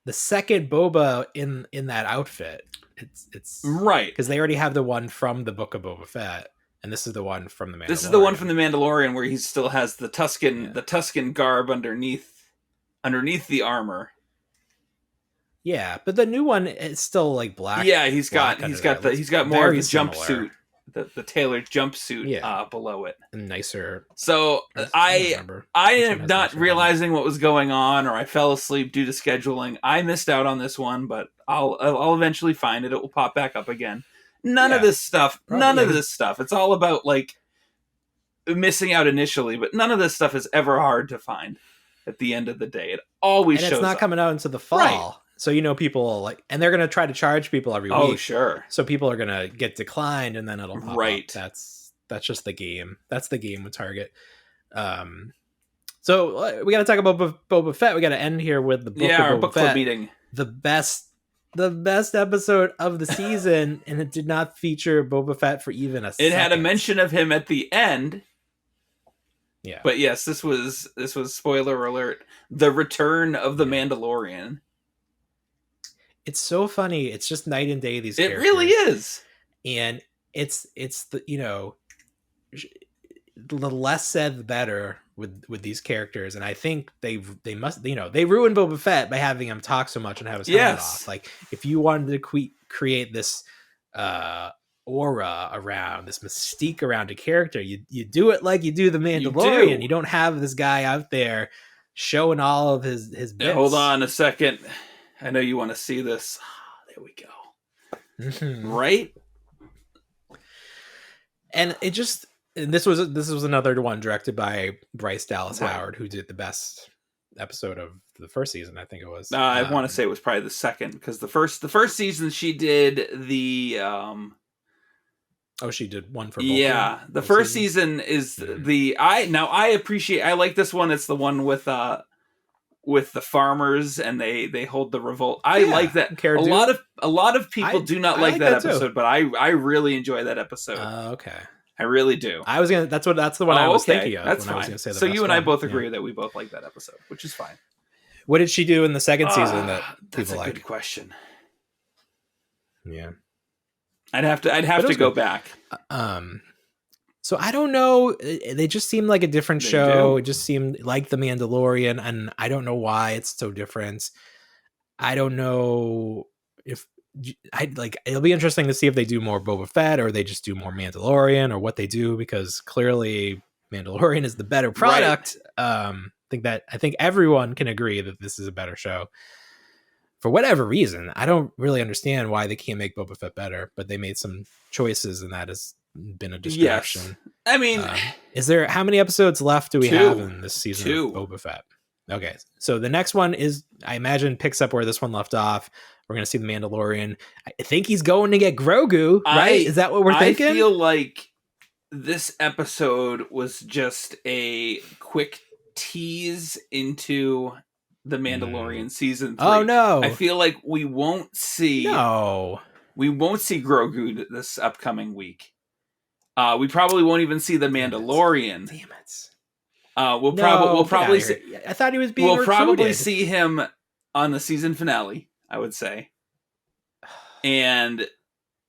the second Boba in that outfit. It's right, because they already have the one from the Book of Boba Fett, and this is the one from the Mandalorian. This is the one from the Mandalorian where he still has the Tusken garb underneath the armor. Yeah, but the new one is still like black. Yeah, he's got more of the jumpsuit, the tailored jumpsuit below it, and nicer. So I am not realizing what was going on, or I fell asleep due to scheduling. I missed out on this one, but I'll eventually find it. It will pop back up again. None of this stuff. It's all about like missing out initially, but none of this stuff is ever hard to find. At the end of the day, it always shows. It's not coming out into the fall. Right. So, people like, and they're going to try to charge people every week. Oh, sure. So people are going to get declined and then it'll pop right. up. That's just the game. That's the game with Target. So we got to talk about Boba Fett. We got to end here with the book of Boba book Fett. Club meeting. The best episode of the season. And it did not feature Boba Fett for even a second. It had a mention of him at the end. Yeah. But yes, this was spoiler alert. The return of the Mandalorian. It's so funny. It's just night and day. These characters. It really is. And it's the, the less said the better with these characters. And I think they must, they ruined Boba Fett by having him talk so much and have his helmet off. Like if you wanted to create this aura around, this mystique around a character, you do it like you do the Mandalorian. You don't have this guy out there showing all of his bits. Now, hold on a second. I know you want to see this. There we go. Mm-hmm. Right? And this was another one directed by Bryce Dallas Howard, who did the best episode of the first season. I think it was. I want to say it was probably the second, because the first season she did the. She did one for both. Yeah, the first season is I like this one. It's the one with the farmers and they hold the revolt. I like that. A lot of people do not like that episode, but I really enjoy that episode. Okay. I really do. That's the one I was thinking of. That's when fine. I was gonna say so you and I both agree that we both like that episode, which is fine. What did she do in the second season that people like? That's a good question. Yeah. I'd have to go back. So I don't know. They just seem like a different show. It just seemed like The Mandalorian, and I don't know why it's so different. I don't know if it'll be interesting to see if they do more Boba Fett or they just do more Mandalorian or what they do, because clearly Mandalorian is the better product. Right. I think everyone can agree that this is a better show. For whatever reason, I don't really understand why they can't make Boba Fett better, but they made some choices, and that has been a distraction. Yes. I mean, how many episodes left do we have in this season 2 of Boba Fett? Okay, so the next one is, I imagine, picks up where this one left off. We're going to see the Mandalorian. I think he's going to get Grogu, right? Is that what we're thinking? I feel like this episode was just a quick tease into the Mandalorian season 3. Oh no! I feel like we won't see Grogu this upcoming week. We probably won't even see the Mandalorian. Damn it! We'll probably see. I thought he was being. We'll recruited. probably see him on the season finale, I would say. And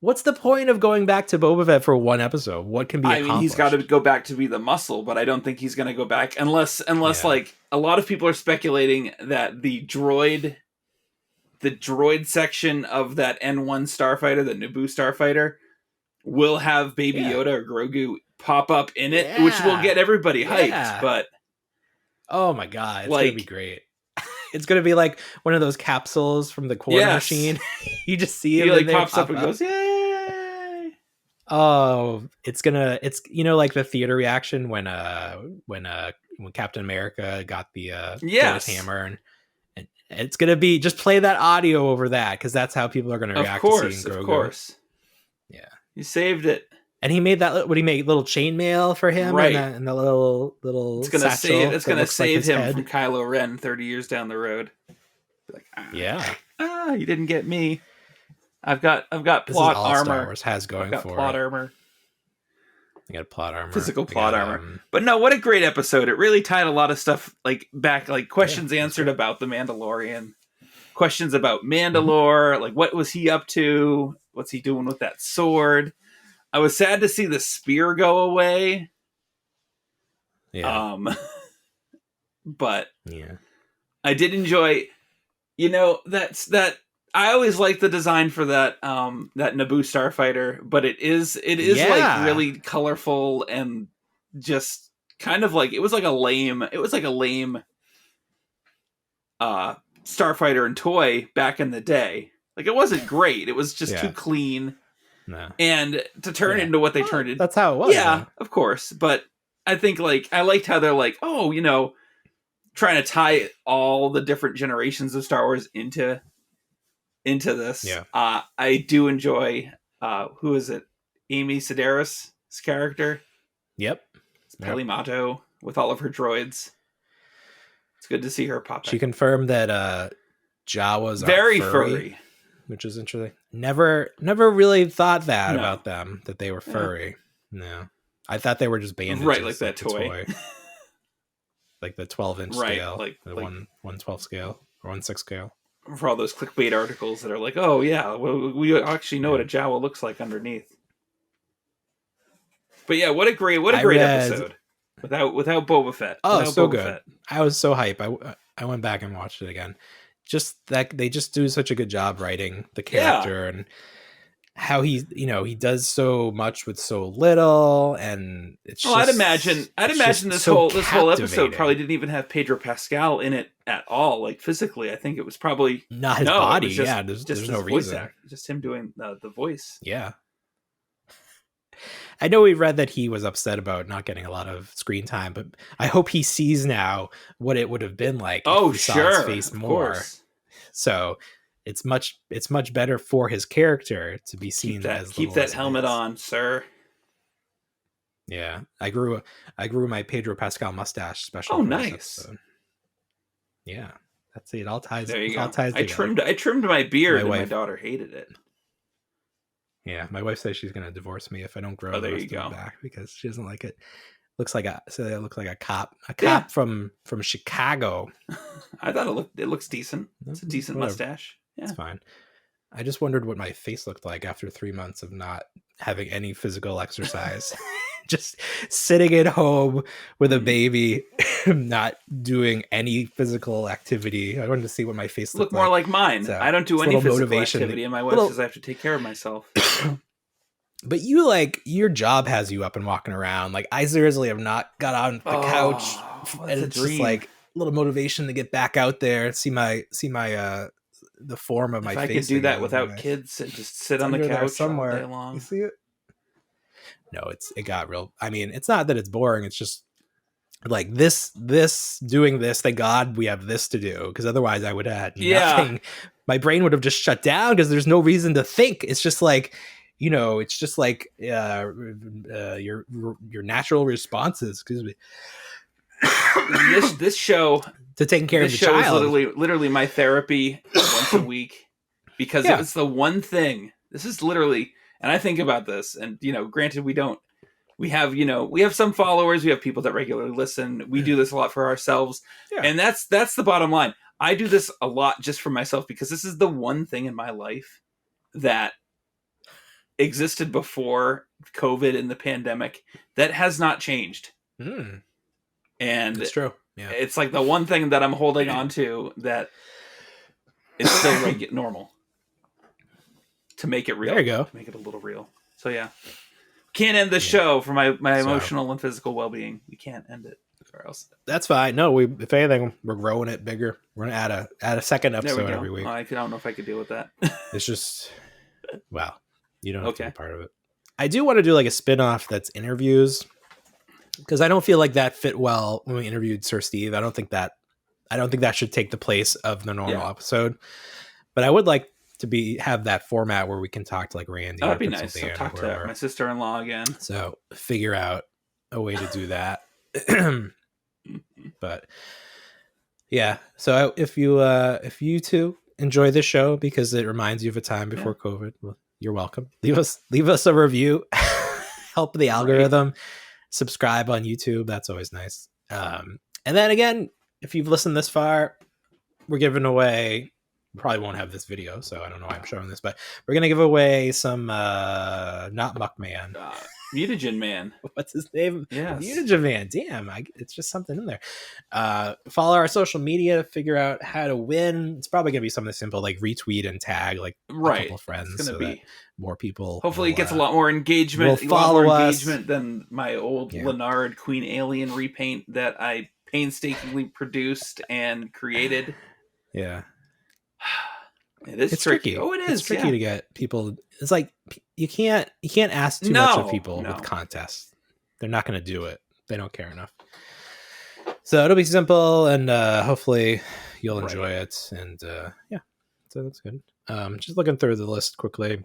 what's the point of going back to Boba Fett for one episode? What can be accomplished? I mean, he's got to go back to be the muscle, but I don't think he's going to go back unless like a lot of people are speculating that the droid section of that N1 starfighter, the Naboo starfighter, will have Baby Yoda or Grogu pop up in it, which will get everybody hyped. But oh my god, it's gonna be great. It's gonna be like one of those capsules from the corner machine. You just see him, he like pops up and goes, "Yay!" Oh, it's like the theater reaction when Captain America got the Thor's hammer, and it's gonna be, just play that audio over that, because that's how people are gonna react to seeing Grogu. Of course, yeah, you saved it. And he made that. What he made? Little chainmail for him, right? And the little. It's gonna save. It's gonna save him from Kylo Ren 30 years down the road. Like, you didn't get me. I've got plot armor. Star Wars has going for plot armor. I got plot armor. Physical plot armor. But no, what a great episode! It really tied a lot of stuff back, questions answered about the Mandalorian, questions about Mandalore. Like, what was he up to? What's he doing with that sword? I was sad to see the spear go away. Yeah. But yeah, I did enjoy, that I always like the design for that Naboo starfighter, but it is like really colorful and just kind of like it was like a lame starfighter and toy back in the day. Like, it wasn't great. It was just too clean. No. And to turn into what they turned into. That's how it was. Yeah, of course. But I think, like, I liked how they're like, trying to tie all the different generations of Star Wars into this. Yeah. I do enjoy, who is it? Amy Sedaris' character. Yep. It's Pelimato with all of her droids. It's good to see her pop She up. confirmed that Jawas very are furry, which is interesting. Never really thought that about them, that they were furry. Yeah. No. I thought they were just bandages. Right, like that toy. Like the 12-inch scale. Like the 1/12 scale or 1/6 scale. For all those clickbait articles that are like, oh yeah, we actually know what a Jawa looks like underneath. But yeah, what a great episode. Without Boba Fett. Oh, without so Boba good. Fett. I was so hype. I went back and watched it again. Just that they just do such a good job writing the character and how he does so much with so little, and it's just, I'd imagine this whole episode probably didn't even have Pedro Pascal in it at all, like physically. I think it was probably not his body. There's no voice reason. Just him doing the voice. Yeah. I know we read that he was upset about not getting a lot of screen time, but I hope he sees now what it would have been like. Oh, if he saw his face more. Course. So it's much better for his character to be seen keep that helmet on, sir. Yeah, I grew my Pedro Pascal mustache special. Oh, nice. Yeah, that's it. It all ties. There you go. All ties I trimmed my beard, and my daughter hated it. Yeah, my wife says she's gonna divorce me if I don't grow the rest of it back because she doesn't like it. Looks like I look like a cop from Chicago. I thought it looks decent. It's a decent mustache. Yeah, it's fine. I just wondered what my face looked like after 3 months of not having any physical exercise. Just sitting at home with a baby, not doing any physical activity. I wanted to see what my face looked like. Look more like mine. So I don't do any physical activity, and my wife says I have to take care of myself. But your job has you up and walking around. Like, I seriously have not got on the couch, and it's just like a little motivation to get back out there, see my the form of my face. If I could do that without kids and just sit on the couch somewhere all day long. You see it? No, it got real. I mean, it's not that it's boring. It's just like this doing this. Thank God we have this to do, because otherwise I would have had nothing. My brain would have just shut down because there's no reason to think. It's just like, it's just like your natural responses. Excuse me. This show to taking care of the child is literally my therapy once a week, because it was the one thing. This is literally. And I think about this, and granted, we have some followers, we have people that regularly listen. We do this a lot for ourselves, and that's the bottom line. I do this a lot just for myself, because this is the one thing in my life that existed before COVID and the pandemic that has not changed. And it's true. Yeah, it's like the one thing that I'm holding on to that is still normal. To make it real. There you go. To make it a little real. So yeah. Can't end the show for my emotional and physical well-being. We can't end it. Or else. That's fine. No, if anything, we're growing it bigger. We're gonna add a second episode every week. I don't know if I could deal with that. It's just, well, you don't have to be part of it. I do want to do like a spin-off that's interviews, because I don't feel like that fit well when we interviewed Sir Steve. I don't think that should take the place of the normal episode. But I would like to have that format where we can talk to like Randy. That'd be nice. I'll talk to my sister-in-law again. So figure out a way to do that. But yeah, so if you two enjoy this show because it reminds you of a time before COVID, well, you're welcome. Leave us a review. Help the algorithm. Subscribe on YouTube. That's always nice. And then again, if you've listened this far, we're giving away probably won't have this video, so I don't know why I'm showing this, but we're gonna give away some not Muckman. Mutagen Man. What's his name? Yes. Mutagen Man. Damn, it's just something in there. Follow our social media to figure out how to win. It's probably gonna be something simple like retweet and tag like a couple of friends. It's gonna be more people. Hopefully, it gets a lot more engagement. Will follow us than my old Leonard Queen Alien repaint that I painstakingly produced and created. Yeah. It's tricky. Oh, it is. It's tricky to get people. It's like you can't ask too much of people with contests. They're not going to do it. They don't care enough. So it'll be simple, and hopefully you'll enjoy it. And so that's good. Just looking through the list quickly.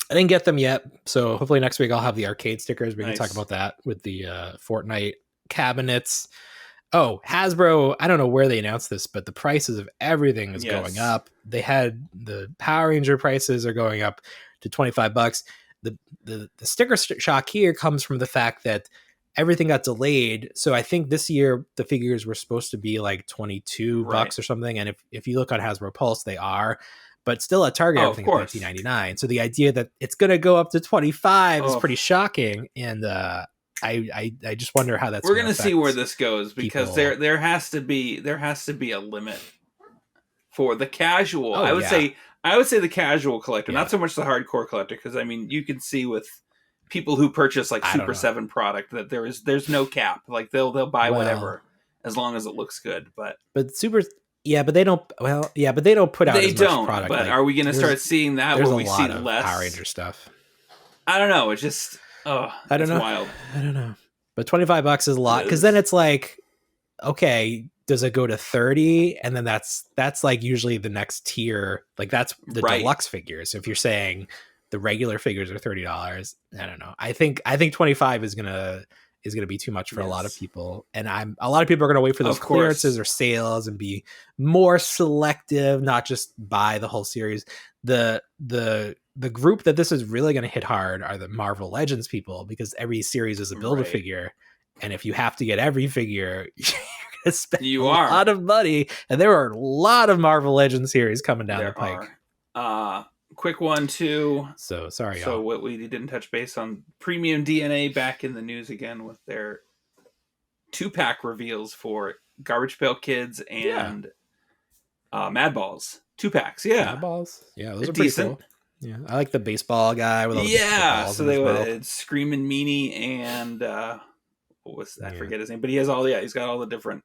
I didn't get them yet, so hopefully next week I'll have the arcade stickers. We can talk about that with the Fortnite cabinets. Oh, Hasbro, I don't know where they announced this, but the prices of everything is going up. They had the Power Ranger prices are going up to $25. The sticker shock here comes from the fact that everything got delayed. So I think this year the figures were supposed to be like $22 or something. And if you look on Hasbro Pulse, they are. But still at Target, everything is $19.99. So the idea that it's going to go up to $25 is pretty shocking. And I just wonder how that's. We're going to see where this goes because there has to be a limit for the casual. I would say the casual collector, not so much the hardcore collector, because I mean you can see with people who purchase like Super7 product that there's no cap. Like they'll buy whatever as long as it looks good. But Super. Yeah, but they don't. Well, yeah, but they don't put out as much product. But like, are we going to start seeing that when we see less Power Ranger stuff? I don't know. It's just I don't know. Wild. I don't know. But $25 is a lot because then it's like, okay, does it go to 30? And then that's like usually the next tier. Like that's the deluxe figures. So if you're saying the regular figures are $30, I don't know. I think 25 is gonna be too much for a lot of people, and a lot of people are gonna wait for those clearances or sales and be more selective, not just buy the whole series. The group that this is really gonna hit hard are the Marvel Legends people, because every series is a Build-A-Figure, and if you have to get every figure, you're gonna spend a lot of money, and there are a lot of Marvel Legends series coming down the pike. Quick one too. So sorry. So what we didn't touch base on, Premium DNA back in the news again with their 2-pack reveals for Garbage Pail Kids and Mad Balls. 2-packs, Mad Balls, those are decent. Pretty cool. Yeah, I like the baseball guy with all the balls. So they were Screaming Meanie and what was I forget his name, but he has he's got all the different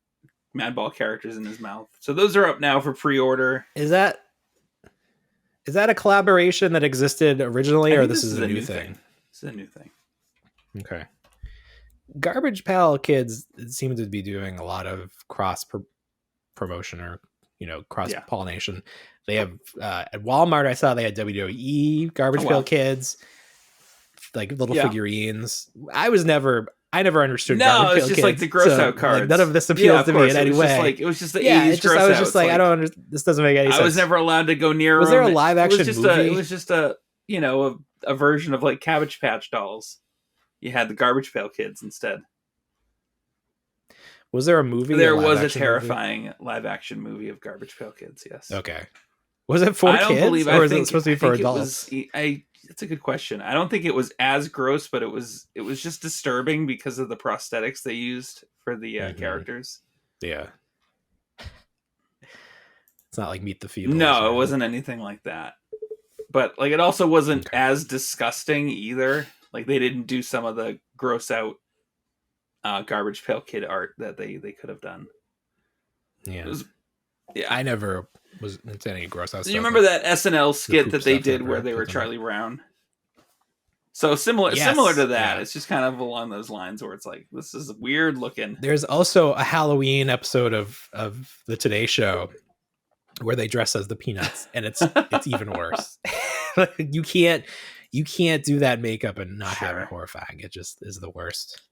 Mad Ball characters in his mouth. So those are up now for pre-order. Is that a collaboration that existed originally, or this is a new thing? This is a new thing. Okay. Garbage Pail Kids seem to be doing a lot of cross promotion or cross pollination. They have at Walmart. I saw they had WWE Garbage Pail Kids, like little figurines. I never understood. No, it's just like the gross out cards. Like, none of this appeals to me in any way. It was just the 80s gross out. I was just like, I don't understand. This doesn't make any sense. I was never allowed to go near. Was there a live action movie? It was just a version of like Cabbage Patch Dolls. You had the Garbage Pail Kids instead. Was there a movie? There was a terrifying live action movie of Garbage Pail Kids. Yes. Okay. Was it for kids, or is it supposed to be for adults? It's a good question. I don't think it was as gross, but it was just disturbing because of the prosthetics they used for the characters. Yeah. It's not like Meet the Feebles. No, it wasn't anything like that. But like, it also wasn't as disgusting either. Like they didn't do some of the gross out Garbage Pail Kid art that they could have done. Yeah. I never was into any gross out stuff. You remember that SNL skit that they did where they were Charlie Brown? So similar to that. Yeah. It's just kind of along those lines where it's like, this is weird looking. There's also a Halloween episode of the Today Show where they dress as the Peanuts, and it's even worse. You can't do that makeup and not have it horrifying. It just is the worst.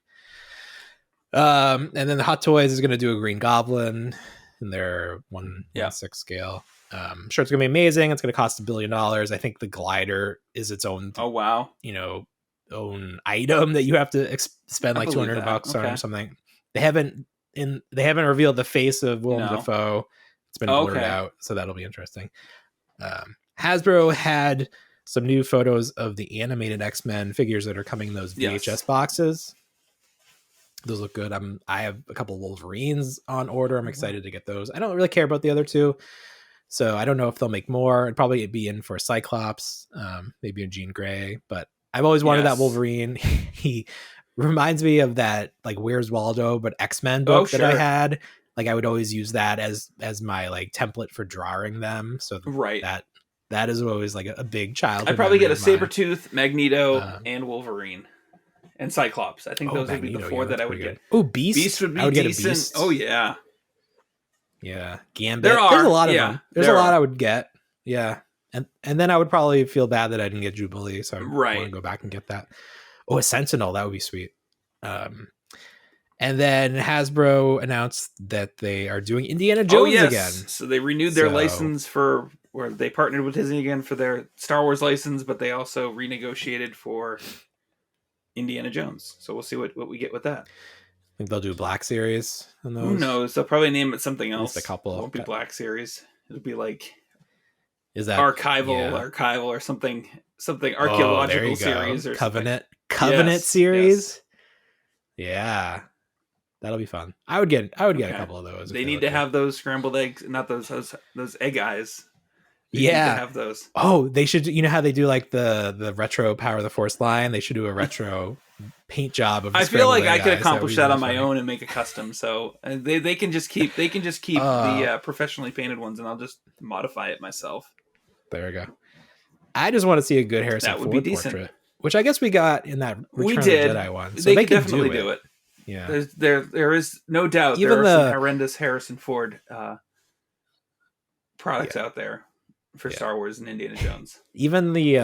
And then the Hot Toys is going to do a Green Goblin in their 1/6 scale. I'm sure it's gonna be amazing. It's gonna cost $1 billion. I think the glider is its own own item that you have to spend like $200 on or something. They haven't revealed the face of Willem Dafoe. It's been blurred out, so that'll be interesting. Hasbro had some new photos of the animated X-Men figures that are coming in those VHS boxes. Those look good. I have a couple of Wolverines on order. I'm excited to get those. I don't really care about the other two, so I don't know if they'll make more. It'd probably be in for Cyclops, maybe a Jean Grey, but I've always wanted that Wolverine. He reminds me of that, like, Where's Waldo, but X-Men book that I had. Like, I would always use that as my like template for drawing them. So that is always like a big childhood. I'd probably get a Sabretooth, Magneto, and Wolverine. And Cyclops. I think those would be the four that I would get. Oh, Beast. Beast would be decent. Get a Beast. Oh, yeah. Yeah. Gambit. There's a lot of them. There's a lot I would get. Yeah. And then I would probably feel bad that I didn't get Jubilee. So I want to go back and get that. Oh, a Sentinel. That would be sweet. And then Hasbro announced that they are doing Indiana Jones again. So they renewed their license where they partnered with Disney again for their Star Wars license, but they also renegotiated for Indiana Jones. So we'll see what we get with that. I think they'll do Black Series on those. Who knows? They'll probably name it something else. Just a couple. It won't be Black Series. It'll be like is that archival or something archaeological series or Covenant series. Yes. Yeah. That'll be fun. I would get a couple of those. They need to have those scrambled eggs, not those egg eyes. They need to have those. Oh, they should. You know how they do like the retro Power of the Force line? They should do a retro paint job of. I feel like I could accomplish that on my own and make a custom. So they can just keep the professionally painted ones, and I'll just modify it myself. There we go. I just want to see a good Harrison Ford portrait, which I guess we got in that Return of the Jedi one. So they can definitely do it. Yeah, there is no doubt there are some horrendous Harrison Ford products out there for Star Wars and Indiana Jones. Even the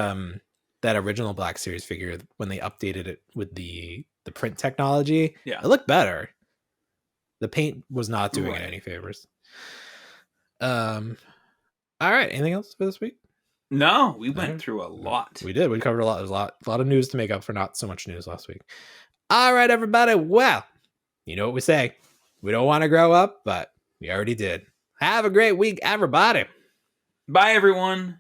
that original Black Series figure, when they updated it with the print technology, it looked better. The paint was not doing it any favors. All right, anything else for this week? No, we went through a lot. We did. We covered a lot. There's a lot of news to make up for not so much news last week. All right, everybody. Well, you know what we say. We don't want to grow up, but we already did. Have a great week, everybody. Bye, everyone.